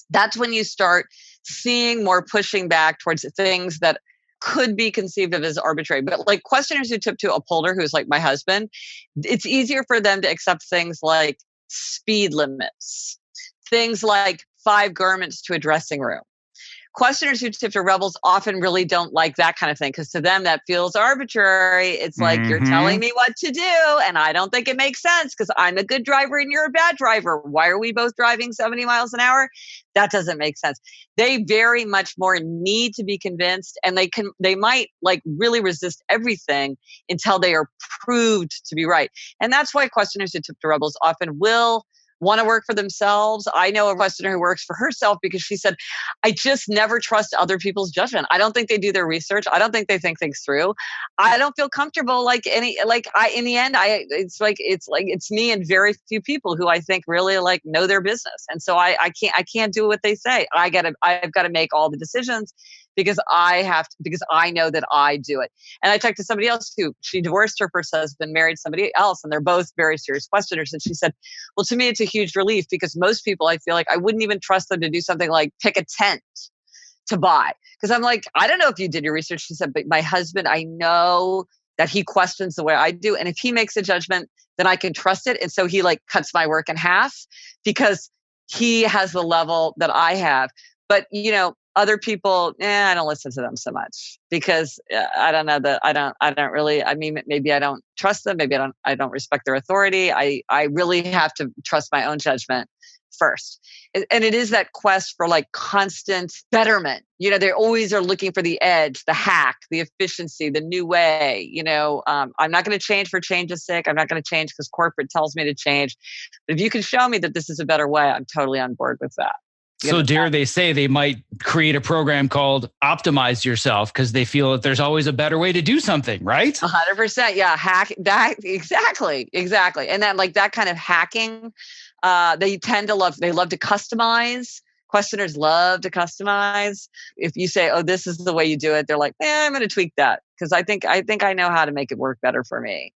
that's when you start seeing more pushing back towards things that could be conceived of as arbitrary. But like questioners who tip to upholder, who's like my husband, it's easier for them to accept things like speed limits, things like 5 garments to a dressing room. Questioners who tip to rebels often really don't like that kind of thing because to them that feels arbitrary. It's like, you're telling me what to do and I don't think it makes sense because I'm a good driver and you're a bad driver. Why are we both driving 70 miles an hour? That doesn't make sense. They very much more need to be convinced, and they might like really resist everything until they are proved to be right. And that's why questioners who tip to rebels often will want to work for themselves. I know a questioner who works for herself because she said, I just never trust other people's judgment. I don't think they do their research. I don't think they think things through. I don't feel comfortable in the end, it's me and very few people who I think really like know their business. And so I can't do what they say. I've got to make all the decisions because I know that I do it. And I talked to somebody else who she divorced her first husband, married somebody else, and they're both very serious questioners. And she said, well, to me, it's a huge relief because most people, I feel like I wouldn't even trust them to do something like pick a tent to buy. Because I'm like, I don't know if you did your research. She said, but my husband, I know that he questions the way I do. And if he makes a judgment, then I can trust it. And so he like cuts my work in half because he has the level that I have. But, other people, I don't listen to them so much because I don't know that I don't really, I mean, maybe I don't trust them. Maybe I don't respect their authority. I really have to trust my own judgment first. And it is that quest for like constant betterment. They always are looking for the edge, the hack, the efficiency, the new way. I'm not going to change for change's sake. I'm not going to change because corporate tells me to change. But if you can show me that this is a better way, I'm totally on board with that. So dare they say they might create a program called Optimize Yourself because they feel that there's always a better way to do something, right? 100%. Yeah. Hack that. Exactly. And then like that kind of hacking, they love to customize. Questioners love to customize. If you say, "Oh, this is the way you do it," they're like, I'm going to tweak that because I know how to make it work better for me."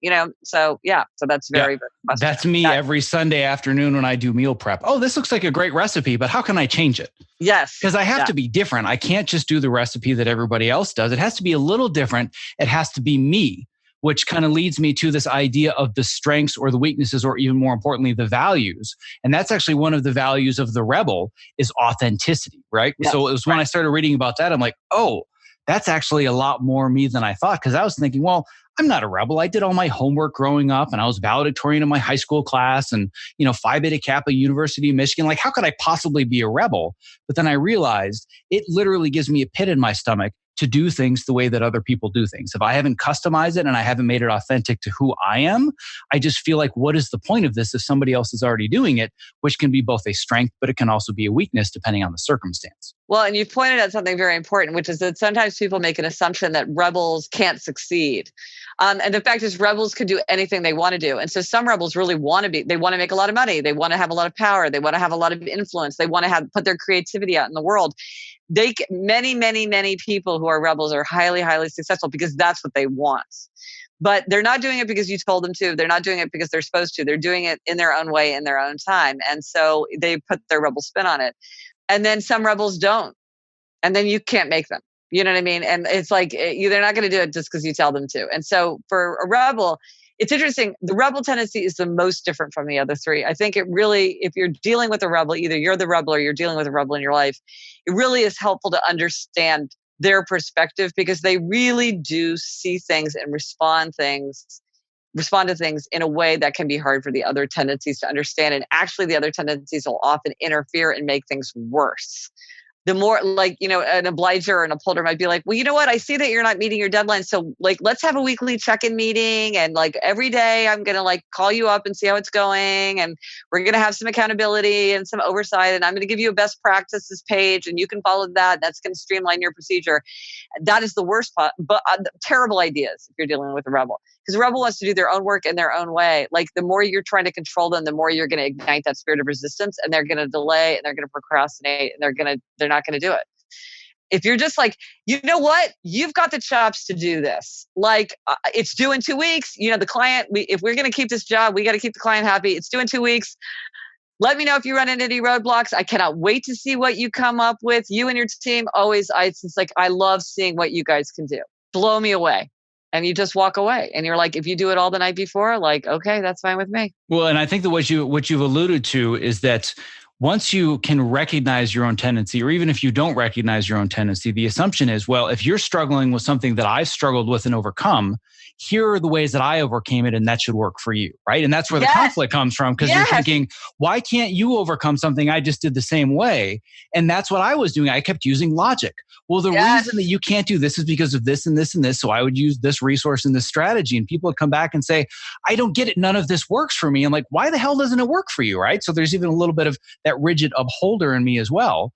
So yeah, so that's Yeah. very, very questioner. That's me every Sunday afternoon when I do meal prep. Oh, this looks like a great recipe, but how can I change it? Yes. Because I have to be different. I can't just do the recipe that everybody else does. It has to be a little different. It has to be me, which kind of leads me to this idea of the strengths or the weaknesses, or even more importantly, the values. And that's actually one of the values of the rebel is authenticity, right? Yes. So it was when I started reading about that, I'm like, oh, that's actually a lot more me than I thought. Because I was thinking, well, I'm not a rebel. I did all my homework growing up and I was valedictorian in my high school class and, Phi Beta Kappa, University of Michigan. Like, how could I possibly be a rebel? But then I realized it literally gives me a pit in my stomach to do things the way that other people do things. If I haven't customized it and I haven't made it authentic to who I am, I just feel like, what is the point of this if somebody else is already doing it, which can be both a strength, but it can also be a weakness depending on the circumstance. Well, and you've pointed out something very important, which is that sometimes people make an assumption that rebels can't succeed. And the fact is rebels can do anything they want to do. And so some rebels really they want to make a lot of money. They want to have a lot of power. They want to have a lot of influence. They want to put their creativity out in the world. Many, many, many people who are rebels are highly, highly successful because that's what they want. But they're not doing it because you told them to. They're not doing it because they're supposed to. They're doing it in their own way, in their own time. And so they put their rebel spin on it. And then some rebels don't. And then you can't make them. You know what I mean? And it's like, they're not going to do it just because you tell them to. And so for a rebel, it's interesting. The rebel tendency is the most different from the other three. I think it really, if you're dealing with a rebel, either you're the rebel or you're dealing with a rebel in your life, it really is helpful to understand their perspective because they really do see things and respond to things in a way that can be hard for the other tendencies to understand. And actually the other tendencies will often interfere and make things worse. The more an obliger or an upholder might be like, well, you know what? I see that you're not meeting your deadline. So let's have a weekly check-in meeting. And every day I'm going to call you up and see how it's going. And we're going to have some accountability and some oversight. And I'm going to give you a best practices page and you can follow that. That's going to streamline your procedure. That is the worst part, but terrible ideas if you're dealing with a rebel. Because a rebel wants to do their own work in their own way. The more you're trying to control them, the more you're going to ignite that spirit of resistance, and they're going to delay, and they're going to procrastinate, and they're not going to do it. If you're just you know what, you've got the chops to do this. It's due in 2 weeks. The client. If we're going to keep this job, we got to keep the client happy. It's due in 2 weeks. Let me know if you run into any roadblocks. I cannot wait to see what you come up with. You and your team always. I love seeing what you guys can do. Blow me away. And you just walk away. And you're like, if you do it all the night before, okay, that's fine with me. Well, and I think that what you've alluded to is that once you can recognize your own tendency, or even if you don't recognize your own tendency, the assumption is, well, if you're struggling with something that I've struggled with and overcome, here are the ways that I overcame it, and that should work for you, right? And that's where the conflict comes from, because you're thinking, why can't you overcome something I just did the same way? And that's what I was doing. I kept using logic. Well, the reason that you can't do this is because of this and this and this. So I would use this resource and this strategy. And people would come back and say, I don't get it. None of this works for me. I'm like, why the hell doesn't it work for you, right? So there's even a little bit of that rigid upholder in me as well.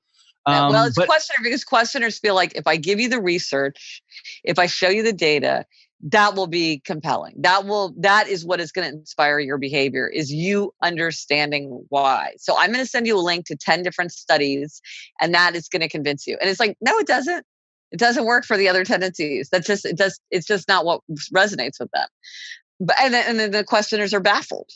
Well, it's questioner, because questioners feel like if I give you the research, if I show you the data, that will be compelling. That is what is going to inspire your behavior, is you understanding why. So I'm going to send you a link to 10 different studies, and that is going to convince you. And it's like, no, it doesn't. It doesn't work for the other tendencies. It's just not what resonates with them. But and then the questioners are baffled,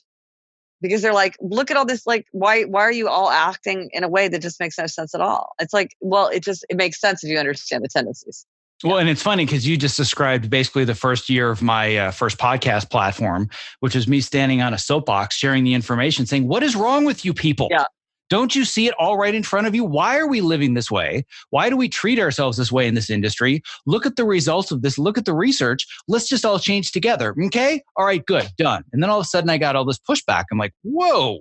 because they're like, look at all this, why are you all acting in a way that just makes no sense at all? It's like, well, it makes sense if you understand the tendencies. Well, and it's funny because you just described basically the first year of my first podcast platform, which was me standing on a soapbox, sharing the information, saying, what is wrong with you people? Yeah. Don't you see it all right in front of you? Why are we living this way? Why do we treat ourselves this way in this industry? Look at the results of this. Look at the research. Let's just all change together. Okay? All right, good, done. And then all of a sudden I got all this pushback. I'm like, whoa,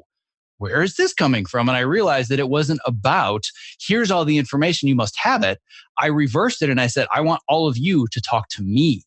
where is this coming from? And I realized that it wasn't about, here's all the information, you must have it. I reversed it and I said, I want all of you to talk to me.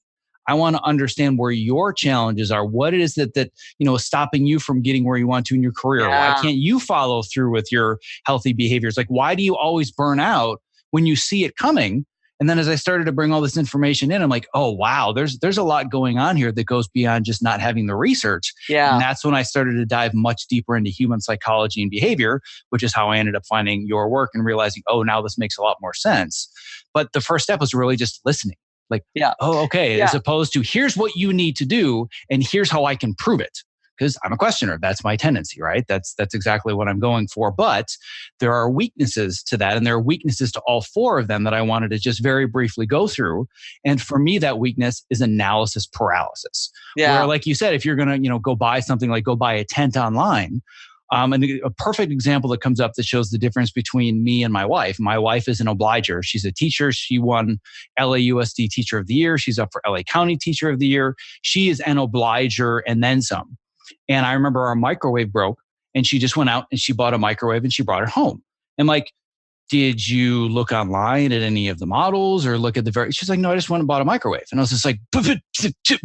I want to understand where your challenges are, what it is that is stopping you from getting where you want to in your career. Yeah. Why can't you follow through with your healthy behaviors? Why do you always burn out when you see it coming? And then as I started to bring all this information in, I'm like, oh, wow, there's a lot going on here that goes beyond just not having the research. And Yeah. that's when I started to dive much deeper into human psychology and behavior, which is how I ended up finding your work and realizing, oh, now this makes a lot more sense. But the first step was really just listening. Like, Yeah. oh, okay, as Yeah. opposed to here's what you need to do and here's how I can prove it. Because I'm a questioner. That's my tendency, right? That's exactly what I'm going for. But there are weaknesses to that, and there are weaknesses to all four of them that I wanted to just very briefly go through. And for me, that weakness is analysis paralysis. Yeah. Where, like you said, if you're going to, go buy something like go buy a tent online. And a perfect example that comes up that shows the difference between me and my wife. My wife is an obliger. She's a teacher. She won LAUSD Teacher of the Year. She's up for LA County Teacher of the Year. She is an obliger and then some. And I remember our microwave broke and she just went out and she bought a microwave and she brought it home. And like, did you look online at any of the models or look at she's like, no, I just went and bought a microwave. And I was just like,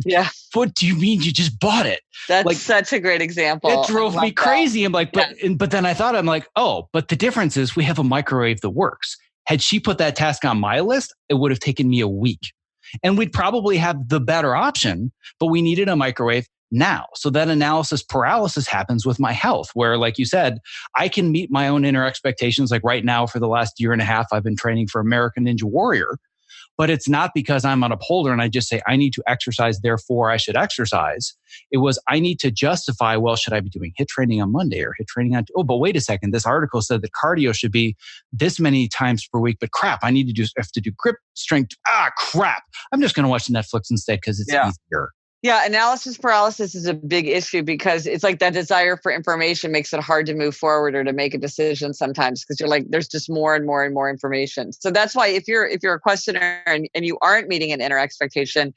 Yeah. what do you mean you just bought it? That's like, such a great example. It drove me crazy. I'm like, Yeah. but then I thought, I'm like, oh, but the difference is we have a microwave that works. Had she put that task on my list, it would have taken me a week. And we'd probably have the better option, but we needed a microwave now. So that analysis paralysis happens with my health, where, like you said, I can meet my own inner expectations. Like right now, for the last year and a half, I've been training for American Ninja Warrior, but it's not because I'm an upholder and I just say, I need to exercise, therefore I should exercise. It was, I need to justify, well, should I be doing HIIT training on Monday or HIIT training on, but wait a second, this article said that cardio should be this many times per week, but crap, I have to do grip strength. Crap. I'm just going to watch Netflix instead because it's easier. Yeah, analysis paralysis is a big issue because it's like that desire for information makes it hard to move forward or to make a decision sometimes because you're like, there's just more and more and more information. So that's why if you're a questioner and you aren't meeting an inner expectation,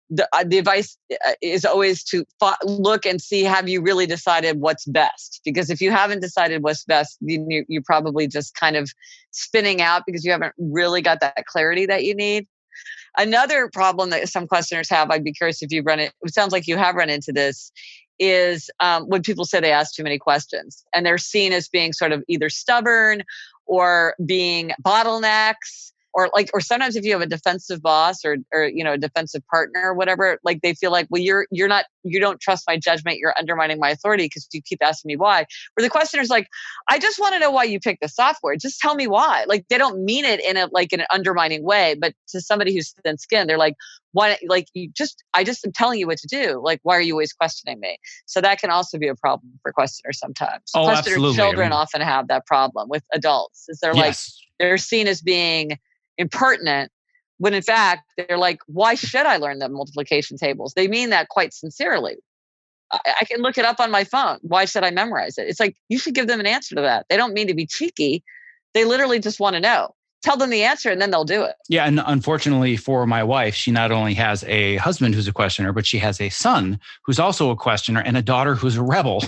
the advice is always to look and see, have you really decided what's best? Because if you haven't decided what's best, you're probably just kind of spinning out because you haven't really got that clarity that you need. Another problem that some questioners have, I'd be curious if you've it sounds like you have run into this, is when people say they ask too many questions and they're seen as being sort of either stubborn or being bottlenecks. Or sometimes if you have a defensive boss or a defensive partner or whatever, like they feel like, well, you don't trust my judgment. You're undermining my authority because you keep asking me why. Where the questioner's like, I just want to know why you picked the software. Just tell me why. Like they don't mean it in an undermining way, but to somebody who's thin-skinned, they're like, why? Like I just am telling you what to do. Like, why are you always questioning me? So that can also be a problem for questioners sometimes. Oh, Questioner absolutely. children often have that problem with adults. Is they're seen as being impertinent when in fact they're like, why should I learn the multiplication tables? They mean that quite sincerely. I can look it up on my phone. Why should I memorize it? It's like, you should give them an answer to that. They don't mean to be cheeky. They literally just want to know. Tell them the answer and then they'll do it. Yeah. And unfortunately for my wife, she not only has a husband who's a questioner, but she has a son who's also a questioner and a daughter who's a rebel.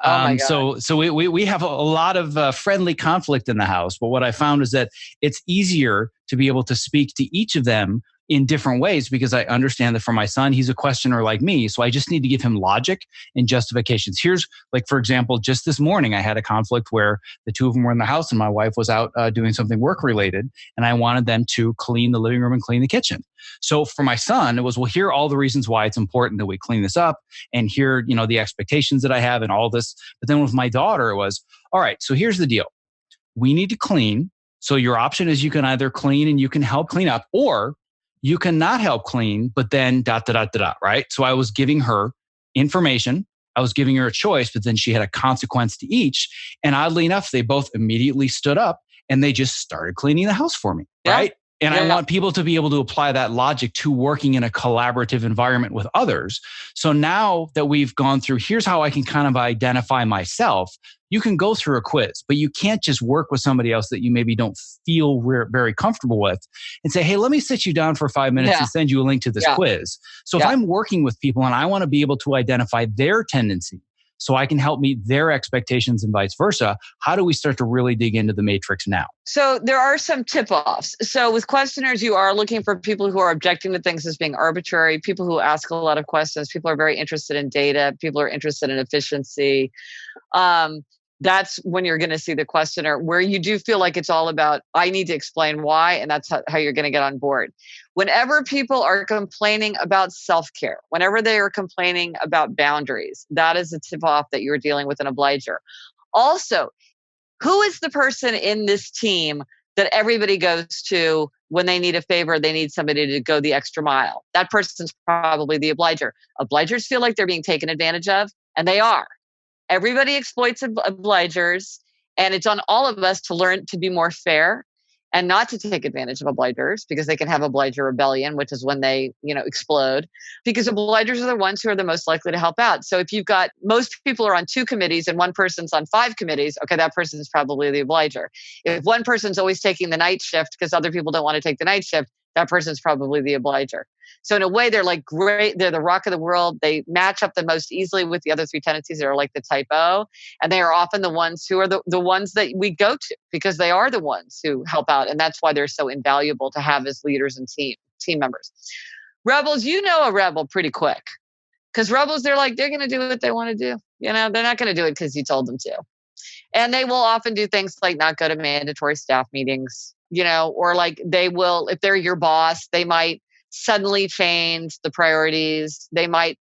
Oh my God. So we have a lot of friendly conflict in the house. But what I found is that it's easier to be able to speak to each of them in different ways because I understand that for my son, he's a questioner like me. So I just need to give him logic and justifications. Here's like, for example, just this morning, I had a conflict where the two of them were in the house and my wife was out doing something work related. And I wanted them to clean the living room and clean the kitchen. So for my son, it was, well, here are all the reasons why it's important that we clean this up. And here, the expectations that I have and all this. But then with my daughter, it was, all right, so here's the deal. We need to clean. So your option is you can either clean and you can help clean up, or you cannot help clean, but then ... right? So I was giving her information. I was giving her a choice, but then she had a consequence to each. And oddly enough, they both immediately stood up and they just started cleaning the house for me, right? And I want people to be able to apply that logic to working in a collaborative environment with others. So now that we've gone through, here's how I can kind of identify myself. You can go through a quiz, but you can't just work with somebody else that you maybe don't feel very comfortable with and say, hey, let me sit you down for 5 minutes and send you a link to this quiz. So if I'm working with people and I want to be able to identify their tendency so I can help meet their expectations and vice versa, how do we start to really dig into the matrix now? So there are some tip-offs. So with questioners, you are looking for people who are objecting to things as being arbitrary, people who ask a lot of questions, people are very interested in data, people are interested in efficiency. That's when you're going to see the questioner where you do feel like it's all about, I need to explain why, and that's how you're going to get on board. Whenever people are complaining about self-care, whenever they are complaining about boundaries, that is a tip off that you're dealing with an obliger. Also, who is the person in this team that everybody goes to when they need a favor, they need somebody to go the extra mile? That person's probably the obliger. Obligers feel like they're being taken advantage of, and they are. Everybody exploits obligers, and it's on all of us to learn to be more fair and not to take advantage of obligers, because they can have obliger rebellion, which is when they, explode, because obligers are the ones who are the most likely to help out. So if you've got, most people are on 2 committees and one person's on 5 committees, okay, that person is probably the obliger. If one person's always taking the night shift because other people don't want to take the night shift, that person's probably the obliger. So in a way, they're like great. They're the rock of the world. They match up the most easily with the other 3 tendencies that are like the type O. And they are often the ones who are the ones that we go to, because they are the ones who help out. And that's why they're so invaluable to have as leaders and team members. Rebels, a rebel pretty quick, because rebels, they're going to do what they want to do. They're not going to do it because you told them to. And they will often do things like not go to mandatory staff meetings, or like they will, if they're your boss, they might suddenly change the priorities. They might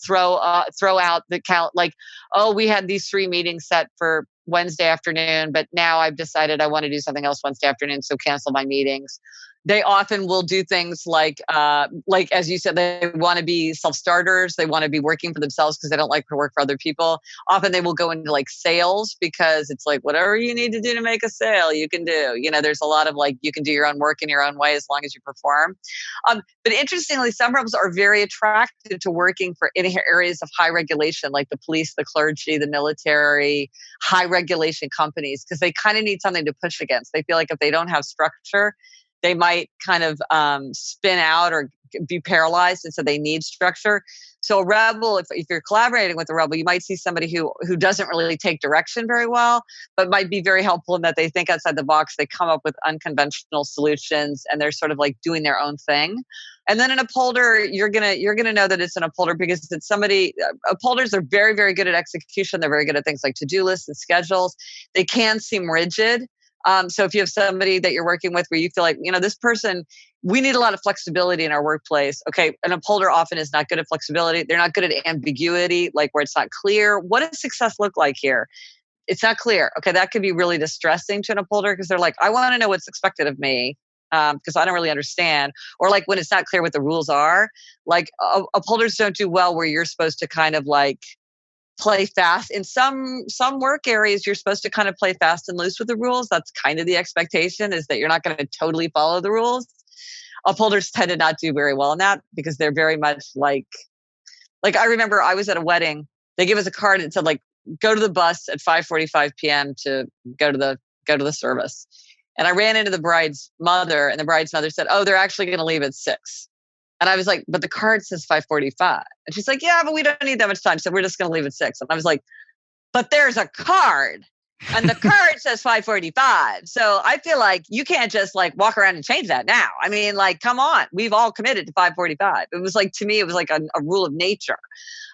throw out the count, like, oh, we had these 3 meetings set for Wednesday afternoon, but now I've decided I want to do something else Wednesday afternoon, so cancel my meetings. They often will do things like as you said, they want to be self-starters. They want to be working for themselves because they don't like to work for other people. Often they will go into like sales, because it's like, whatever you need to do to make a sale, you can do. There's a lot of like, you can do your own work in your own way as long as you perform. But interestingly, some rebels are very attracted to working in areas of high regulation, like the police, the clergy, the military, high regulation companies, because they kind of need something to push against. They feel like if they don't have structure, they might kind of spin out or be paralyzed. And so they need structure. So a rebel, if you're collaborating with a rebel, you might see somebody who doesn't really take direction very well, but might be very helpful in that they think outside the box. They come up with unconventional solutions, and they're sort of like doing their own thing. And then an upholder, you're gonna know that it's an upholder because it's somebody. Upholders are very, very good at execution. They're very good at things like to-do lists and schedules. They can seem rigid. So if you have somebody that you're working with where you feel like, this person, we need a lot of flexibility in our workplace. Okay, an upholder often is not good at flexibility. They're not good at ambiguity, like where it's not clear. What does success look like here? It's not clear. Okay, that could be really distressing to an upholder, because they're like, I want to know what's expected of me, because I don't really understand. Or like when it's not clear what the rules are. Like upholders don't do well where you're supposed to kind of like play fast. In some work areas, you're supposed to kind of play fast and loose with the rules. That's kind of the expectation, is that you're not going to totally follow the rules. Upholders tend to not do very well in that, because they're very much like I remember I was at a wedding. They gave us a card and said, like, go to the bus at 5:45 p.m. to go to the service. And I ran into the bride's mother, and the bride's mother said, oh, they're actually going to leave at 6. And I was like, but the card says 5:45. And she's like, yeah, but we don't need that much time, so we're just going to leave at 6. And I was like, but there's a card, and the card says 5:45. So I feel like you can't just like walk around and change that now. I mean, like, come on, we've all committed to 5:45. It was like, to me, it was like a rule of nature.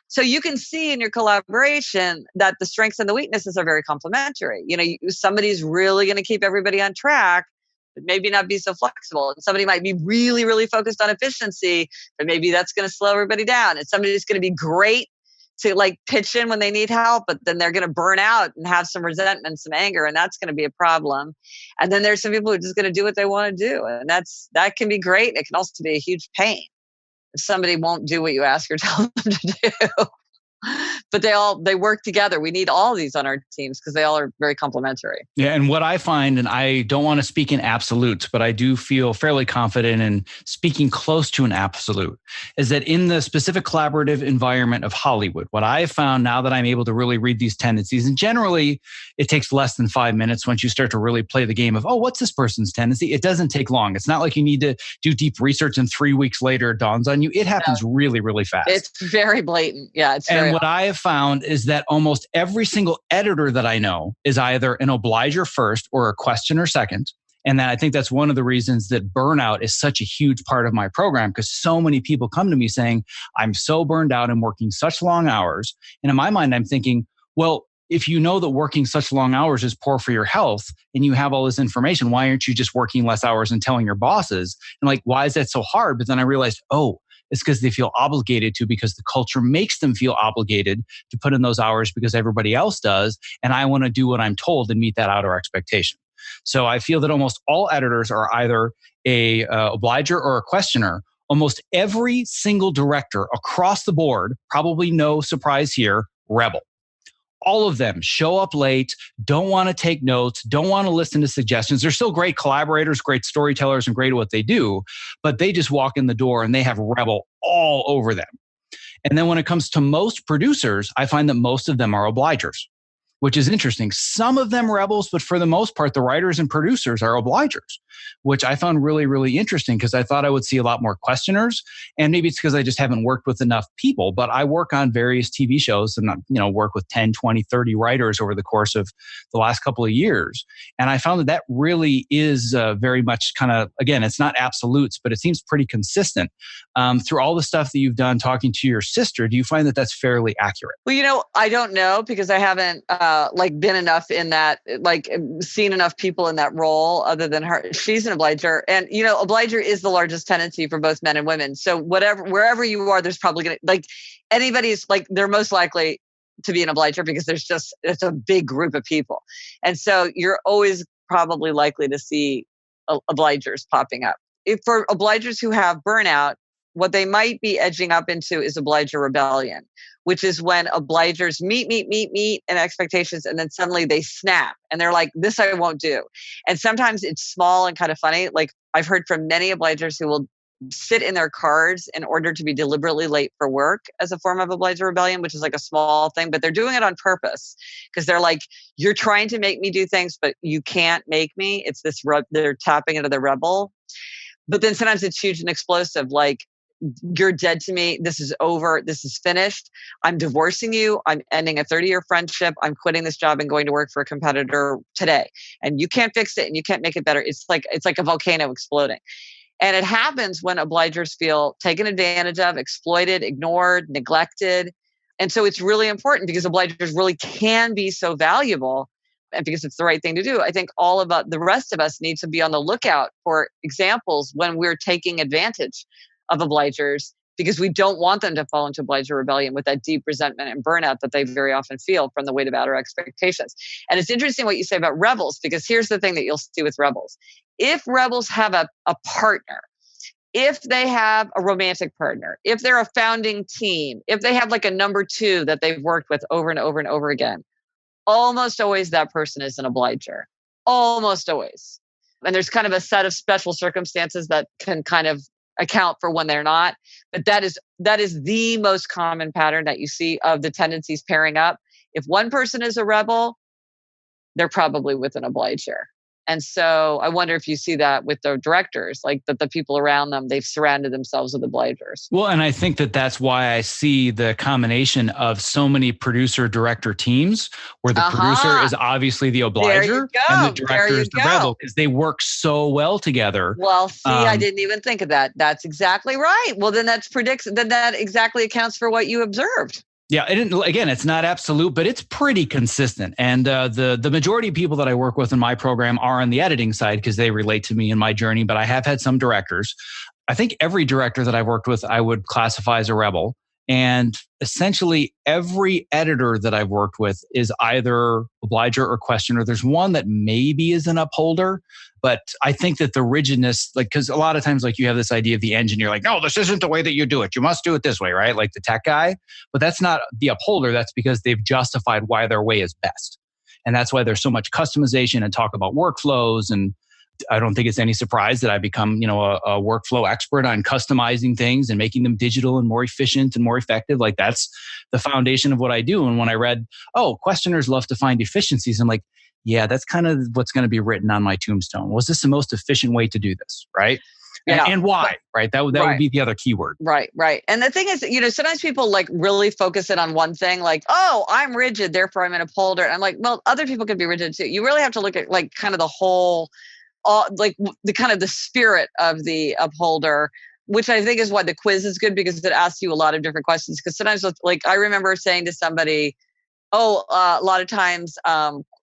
So you can see in your collaboration that the strengths and the weaknesses are very complementary. Somebody's really going to keep everybody on track, but maybe not be so flexible. And somebody might be really, really focused on efficiency, but maybe that's going to slow everybody down. And somebody's going to be great to like pitch in when they need help, but then they're going to burn out and have some resentment, some anger, and that's going to be a problem. And then there's some people who are just going to do what they want to do. And that can be great. It can also be a huge pain if somebody won't do what you ask or tell them to do. But they work together. We need all these on our teams because they all are very complementary. Yeah. And what I find, and I don't want to speak in absolutes, but I do feel fairly confident in speaking close to an absolute, is that in the specific collaborative environment of Hollywood, what I have found now that I'm able to really read these tendencies, and generally it takes less than 5 minutes once you start to really play the game of, oh, what's this person's tendency? It doesn't take long. It's not like you need to do deep research and 3 weeks later it dawns on you. It happens really, really fast. It's very blatant. Yeah. And what I have found is that almost every single editor that I know is either an obliger first or a questioner second. And then I think that's one of the reasons that burnout is such a huge part of my program, because so many people come to me saying, I'm so burned out and working such long hours. And in my mind, I'm thinking, well, if you know that working such long hours is poor for your health and you have all this information, why aren't you just working less hours and telling your bosses? And like, why is that so hard? But then I realized, oh, it's because they feel obligated to, because the culture makes them feel obligated to put in those hours because everybody else does. And I want to do what I'm told and meet that outer expectation. So I feel that almost all editors are either a obliger or a questioner. Almost every single director across the board, probably no surprise here, rebel. All of them show up late, don't want to take notes, don't want to listen to suggestions. They're still great collaborators, great storytellers, and great at what they do, but they just walk in the door and they have rebel all over them. And then when it comes to most producers, I find that most of them are obligers, which is interesting. Some of them rebels, but for the most part, the writers and producers are obligers, which I found really, really interesting because I thought I would see a lot more questioners. And maybe it's because I just haven't worked with enough people, but I work on various TV shows and, work with 10, 20, 30 writers over the course of the last couple of years. And I found that really is very much kind of, again, it's not absolutes, but it seems pretty consistent. Through all the stuff that you've done talking to your sister, do you find that that's fairly accurate? Well, I don't know because I haven't been enough in that, seen enough people in that role other than her. She's an obliger. And, obliger is the largest tendency for both men and women. So wherever you are, there's probably going to, anybody's they're most likely to be an obliger because it's a big group of people. And so you're always probably likely to see obligers popping up. If for obligers who have burnout, what they might be edging up into is obliger rebellion, which is when obligers meet and expectations, and then suddenly they snap and they're like, this I won't do. And sometimes it's small and kind of funny. Like I've heard from many obligers who will sit in their cars in order to be deliberately late for work as a form of obliger rebellion, which is like a small thing, but they're doing it on purpose because they're like, you're trying to make me do things, but you can't make me. It's this, they're tapping into the rebel. But then sometimes it's huge and explosive, like, you're dead to me. This is over. This is finished. I'm divorcing you. I'm ending a 30-year friendship. I'm quitting this job and going to work for a competitor today. And you can't fix it and you can't make it better. It's like a volcano exploding. And it happens when obligers feel taken advantage of, exploited, ignored, neglected. And so it's really important because obligers really can be so valuable and because it's the right thing to do. I think all about the rest of us need to be on the lookout for examples when we're taking advantage of obligers because we don't want them to fall into obliger rebellion with that deep resentment and burnout that they very often feel from the weight of outer expectations. And it's interesting what you say about rebels, because here's the thing that you'll see with rebels. If rebels have a partner, if they have a romantic partner, if they're a founding team, if they have like a number two that they've worked with over and over and over again, almost always that person is an obliger. Almost always. And there's kind of a set of special circumstances that can kind of account for when they're not. But that is the most common pattern that you see of the tendencies pairing up. If one person is a rebel, they're probably with an obliger. And so I wonder if you see that with the directors, like that the people around them, they've surrounded themselves with obligers. Well, and I think that that's why I see the combination of so many producer-director teams where the producer is obviously the obliger and the director is the rebel because they work so well together. Well, see, I didn't even think of that. That's exactly right. Well, then that exactly accounts for what you observed. Yeah, again, it's not absolute, but it's pretty consistent. And the majority of people that I work with in my program are on the editing side because they relate to me in my journey, but I have had some directors. I think every director that I've worked with, I would classify as a rebel. And essentially every editor that I've worked with is either obliger or questioner. There's one that maybe is an upholder, but I think that the rigidness, because a lot of times you have this idea of the engineer, no, this isn't the way that you do it. You must do it this way, right? Like the tech guy, but that's not the upholder. That's because they've justified why their way is best. And that's why there's so much customization and talk about workflows. And I don't think it's any surprise that I become, a workflow expert on customizing things and making them digital and more efficient and more effective. That's the foundation of what I do. And when I read, questioners love to find efficiencies, I'm like, yeah, that's kind of what's going to be written on my tombstone. Was this the most efficient way to do this? Right. Yeah. And why? Right. That would be the other keyword. Right. And the thing is, sometimes people really focus it on one thing, I'm rigid, therefore I'm an upholder. And I'm like, well, other people can be rigid too. You really have to look at kind of the whole, the kind of the spirit of the upholder, which I think is why the quiz is good because it asks you a lot of different questions. Because sometimes I remember saying to somebody, A lot of times,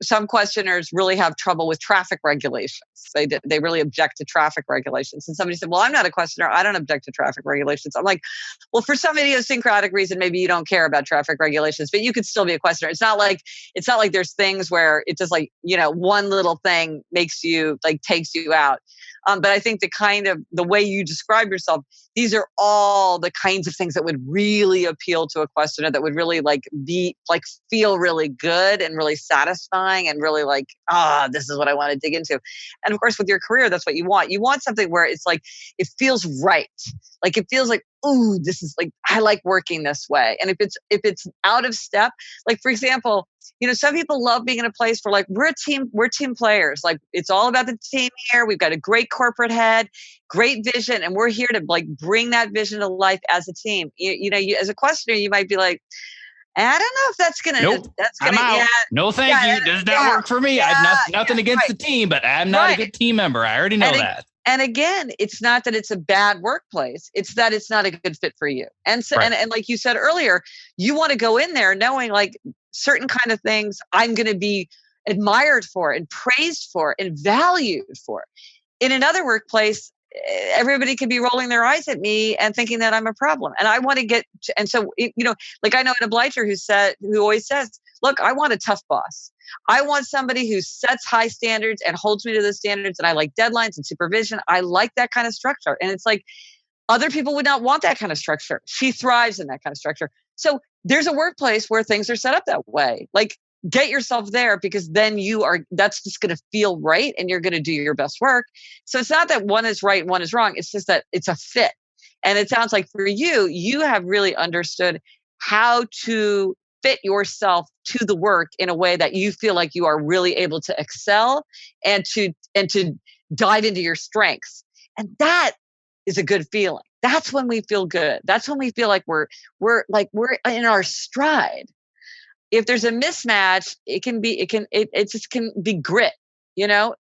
some questioners really have trouble with traffic regulations. They really object to traffic regulations. And somebody said, "Well, I'm not a questioner. I don't object to traffic regulations." I'm like, "Well, for some idiosyncratic reason, maybe you don't care about traffic regulations, but you could still be a questioner." It's not like there's things where it's just like, one little thing makes you like takes you out. But I think the way you describe yourself, these are all the kinds of things that would really appeal to a questioner, that would really feel really good and really satisfying and really like, this is what I want to dig into. And of course, with your career, that's what you want. You want something where it's like, it feels right. Like it feels like, ooh, this is like, I like working this way. And if it's out of step, like for example, some people love being in a place where like we're team players. Like it's all about the team here. We've got a great corporate head, great vision, and we're here to like bring that vision to life as a team. As a questioner, you might be like, I don't know if that's gonna. Nope, That's I'm gonna. out. Yeah, No, thank you. Does not work for me. I have nothing against the team, but I'm not a good team member. I already know that. And again, it's not that it's a bad workplace. It's that it's not a good fit for you. And so, Right. and like you said earlier, you want to go in there knowing like certain kind of things I'm going to be admired for and praised for and valued for. In another workplace, everybody could be rolling their eyes at me and thinking that I'm a problem. And I want to and so, like I know an obliger who always says, look, I want a tough boss. I want somebody who sets high standards and holds me to those standards. And I like deadlines and supervision. I like that kind of structure. And it's like other people would not want that kind of structure. She thrives in that kind of structure. So there's a workplace where things are set up that way. Like get yourself there, because then that's just going to feel right and you're going to do your best work. So it's not that one is right and one is wrong. It's just that it's a fit. And it sounds like for you have really understood how to fit yourself to the work in a way that you feel like you are really able to excel and to dive into your strengths. And that is a good feeling. That's when we feel good. That's when we feel like we're in our stride. If there's a mismatch, it just can be grit.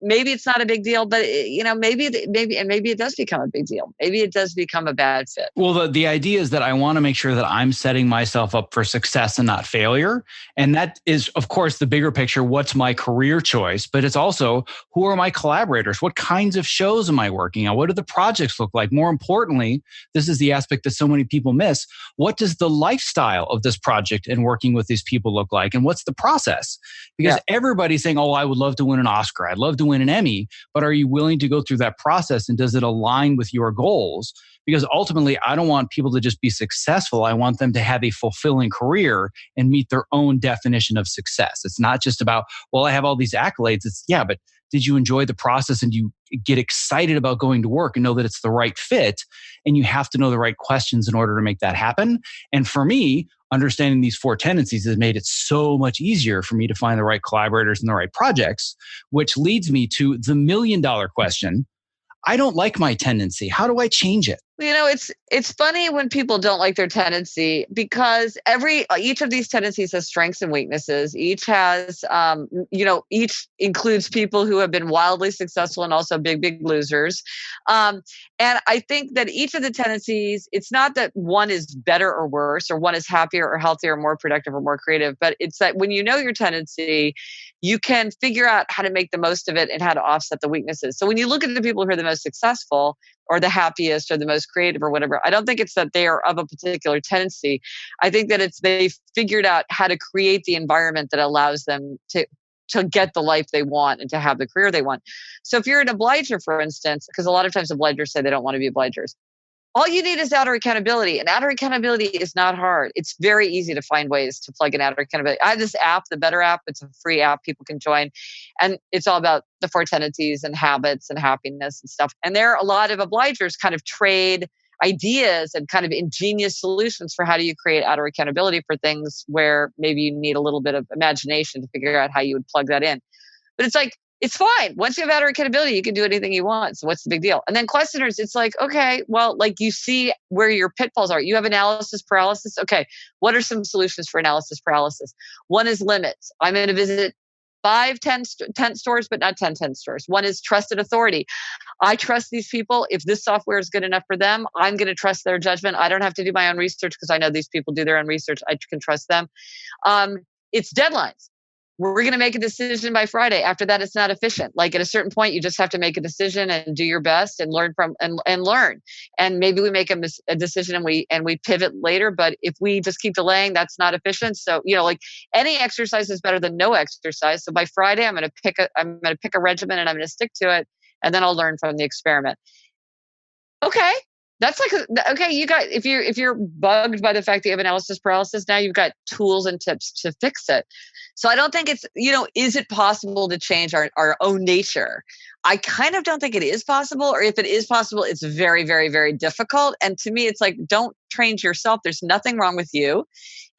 Maybe it's not a big deal, but maybe it does become a big deal. Maybe it does become a bad fit. Well, the idea is that I want to make sure that I'm setting myself up for success and not failure. And that is, of course, the bigger picture. What's my career choice? But it's also, who are my collaborators? What kinds of shows am I working on? What do the projects look like? More importantly, this is the aspect that so many people miss. What does the lifestyle of this project and working with these people look like? And what's the process? Because everybody's saying, oh, I would love to win an Oscar. I'd love to win an Emmy, but are you willing to go through that process, and does it align with your goals? Because ultimately, I don't want people to just be successful. I want them to have a fulfilling career and meet their own definition of success. It's not just about, well, I have all these accolades. It's, but did you enjoy the process and you get excited about going to work and know that it's the right fit? And you have to know the right questions in order to make that happen. And for me, understanding these 4 tendencies has made it so much easier for me to find the right collaborators and the right projects, which leads me to the $1 million question. I don't like my tendency. How do I change it? It's funny when people don't like their tendency, because each of these tendencies has strengths and weaknesses. Each has, each includes people who have been wildly successful and also big losers. And I think that each of the tendencies, it's not that one is better or worse, or one is happier or healthier or more productive or more creative, but it's that when you know your tendency, you can figure out how to make the most of it and how to offset the weaknesses. So when you look at the people who are the most successful or the happiest or the most creative or whatever, I don't think it's that they are of a particular tendency. I think that they've figured out how to create the environment that allows them to get the life they want and to have the career they want. So if you're an obliger, for instance, because a lot of times obligers say they don't want to be obligers, all you need is outer accountability. And outer accountability is not hard. It's very easy to find ways to plug in outer accountability. I have this app, the Better app. It's a free app people can join. And it's all about the 4 tendencies and habits and happiness and stuff. And there are a lot of obligers kind of trade ideas and kind of ingenious solutions for how do you create outer accountability for things where maybe you need a little bit of imagination to figure out how you would plug that in. But it's like, it's fine. Once you have outer accountability, you can do anything you want. So what's the big deal? And then questioners, it's like, okay, well, like you see where your pitfalls are. You have analysis paralysis. Okay, what are some solutions for analysis paralysis? One is limits. I'm going to visit 10 stores, but not 10 stores. One is trusted authority. I trust these people. If this software is good enough for them, I'm going to trust their judgment. I don't have to do my own research because I know these people do their own research. I can trust them. it's deadlines. We're going to make a decision by Friday. After that, it's not efficient. Like at a certain point, you just have to make a decision and do your best and learn from and learn. And maybe we make a decision and we pivot later. But if we just keep delaying, that's not efficient. So, like any exercise is better than no exercise. So by Friday, I'm going to pick a regimen and I'm going to stick to it. And then I'll learn from the experiment. Okay. That's okay. You got, if you're bugged by the fact that you have analysis paralysis, now you've got tools and tips to fix it. So I don't think it's, is it possible to change our own nature? I kind of don't think it is possible, or if it is possible, it's very, very, very difficult. And to me, it's like, don't train yourself. There's nothing wrong with you.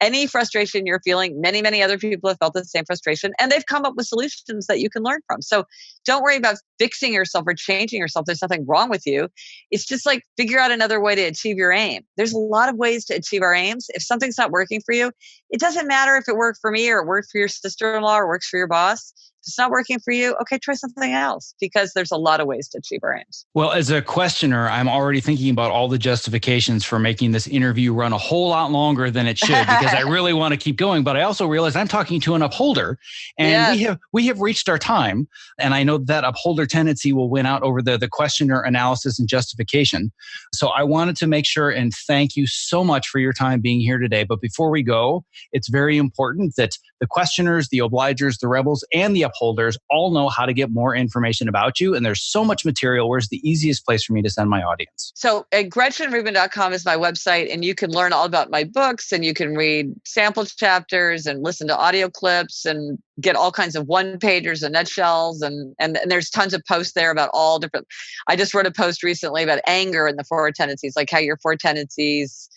Any frustration you're feeling, many, many other people have felt the same frustration, and they've come up with solutions that you can learn from. So don't worry about fixing yourself or changing yourself. There's nothing wrong with you. It's just like, figure out another way to achieve your aim. There's a lot of ways to achieve our aims. If something's not working for you, it doesn't matter if it worked for me or it worked for your sister-in-law or works for your boss. If it's not working for you, okay, try something else, because there's a lot of ways to achieve our aims. Well, as a questioner, I'm already thinking about all the justifications for making this interview run a whole lot longer than it should, because I really want to keep going. But I also realize I'm talking to an upholder, and we have reached our time. And I know that upholder tendency will win out over the questioner analysis and justification. So I wanted to make sure and thank you so much for your time being here today. But before we go, it's very important that the questioners, the obligers, the rebels, and the upholders all know how to get more information about you. And there's so much material. Where's the easiest place for me to send my audience? So at GretchenRubin.com is my website, and you can learn all about my books, and you can read sample chapters and listen to audio clips and get all kinds of one-pagers and nutshells. And there's tons of posts there about all different. I just wrote a post recently about anger and the four tendencies, like how your four tendencies,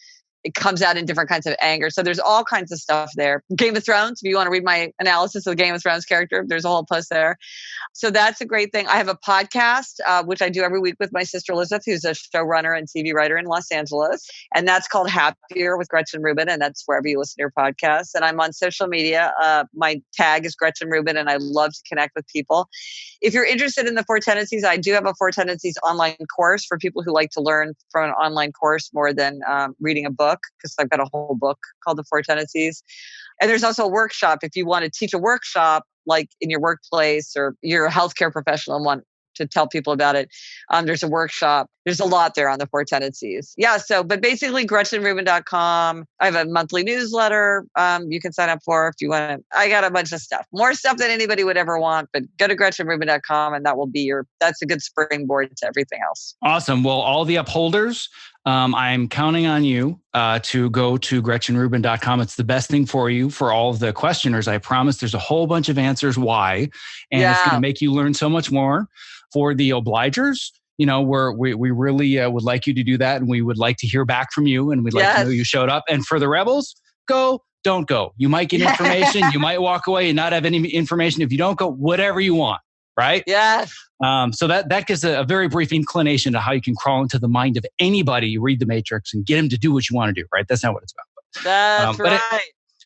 it comes out in different kinds of anger. So there's all kinds of stuff there. Game of Thrones, if you want to read my analysis of the Game of Thrones character, there's a whole post there. So that's a great thing. I have a podcast, which I do every week with my sister Elizabeth, who's a showrunner and TV writer in Los Angeles. And that's called Happier with Gretchen Rubin. And that's wherever you listen to your podcasts. And I'm on social media. My tag is Gretchen Rubin, and I love to connect with people. If you're interested in the four tendencies, I do have a four tendencies online course for people who like to learn from an online course more than reading a book, because I've got a whole book called The Four Tendencies. And there's also a workshop. If you want to teach a workshop, like in your workplace, or you're a healthcare professional and want to tell people about it, there's a workshop. There's a lot there on the four tendencies. Yeah. So, but basically GretchenRubin.com. I have a monthly newsletter you can sign up for if you want to. I got a bunch of stuff, more stuff than anybody would ever want, but go to GretchenRubin.com, and that will be that's a good springboard to everything else. Awesome. Well, all the upholders, I'm counting on you to go to GretchenRubin.com. It's the best thing for you. For all of the questioners, I promise there's a whole bunch of answers why, and it's going to make you learn so much more. For the obligers, we really would like you to do that, and we would like to hear back from you, and we'd like to know you showed up. And for the rebels, go, don't go. You might get information, you might walk away and not have any information. If you don't go, whatever you want, right? Yes. So that gives a very brief inclination to how you can crawl into the mind of anybody, read the Matrix, and get him to do what you want to do, right? That's not what it's about. That's right.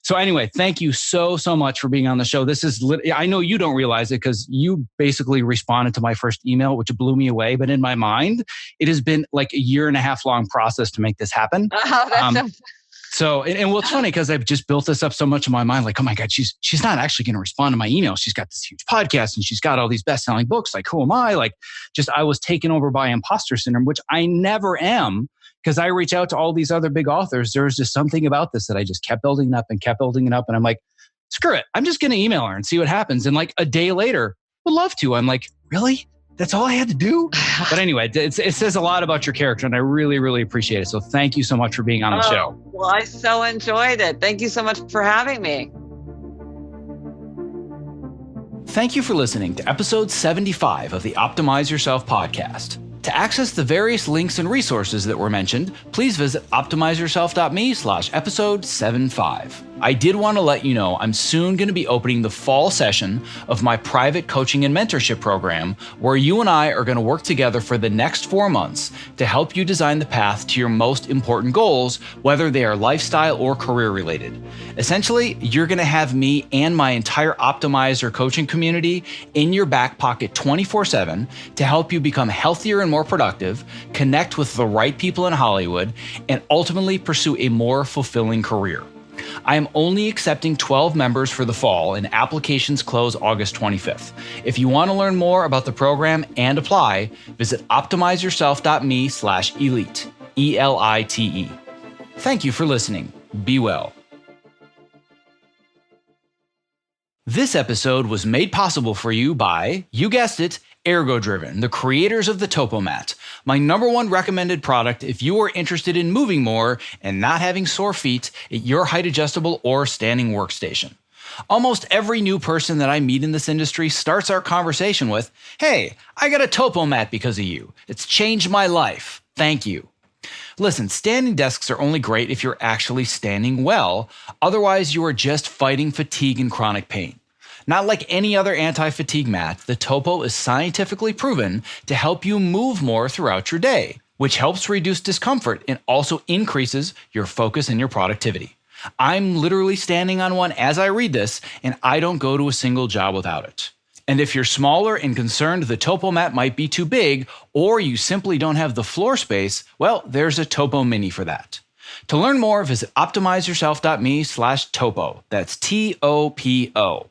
So anyway, thank you so much for being on the show. This is, I know you don't realize it because you basically responded to my first email, which blew me away. But in my mind, it has been like a 1.5 year long process to make this happen. Oh, that's so, and what's funny, because I've just built this up so much in my mind, like, oh my God, she's not actually going to respond to my email. She's got this huge podcast and she's got all these best-selling books. Like, who am I? Like, I was taken over by imposter syndrome, which I never am, because I reach out to all these other big authors. There was just something about this that I just kept building it up and kept building it up. And I'm like, screw it. I'm just going to email her and see what happens. And like a day later, would love to. I'm like, really? That's all I had to do? But anyway, it says a lot about your character, and I really, really appreciate it. So thank you so much for being on the show. Well, I so enjoyed it. Thank you so much for having me. Thank you for listening to episode 75 of the Optimize Yourself podcast. To access the various links and resources that were mentioned, please visit optimizeyourself.me/episode 75. I did want to let you know I'm soon going to be opening the fall session of my private coaching and mentorship program, where you and I are going to work together for the next 4 months to help you design the path to your most important goals, whether they are lifestyle or career related. Essentially, you're going to have me and my entire Optimizer coaching community in your back pocket 24/7 to help you become healthier and more productive, connect with the right people in Hollywood, and ultimately pursue a more fulfilling career. I am only accepting 12 members for the fall, and applications close August 25th. If you want to learn more about the program and apply, visit optimizeyourself.me/elite, ELITE. Thank you for listening. Be well. This episode was made possible for you by, you guessed it, ErgoDriven, the creators of the TopoMat, my #1 recommended product if you are interested in moving more and not having sore feet at your height adjustable or standing workstation. Almost every new person that I meet in this industry starts our conversation with, "Hey, I got a TopoMat because of you. It's changed my life. Thank you." Listen, standing desks are only great if you're actually standing well. Otherwise, you are just fighting fatigue and chronic pain. Not like any other anti-fatigue mat, the Topo is scientifically proven to help you move more throughout your day, which helps reduce discomfort and also increases your focus and your productivity. I'm literally standing on one as I read this, and I don't go to a single job without it. And if you're smaller and concerned the Topo mat might be too big, or you simply don't have the floor space, well, there's a Topo Mini for that. To learn more, visit optimizeyourself.me/topo. That's TOPO.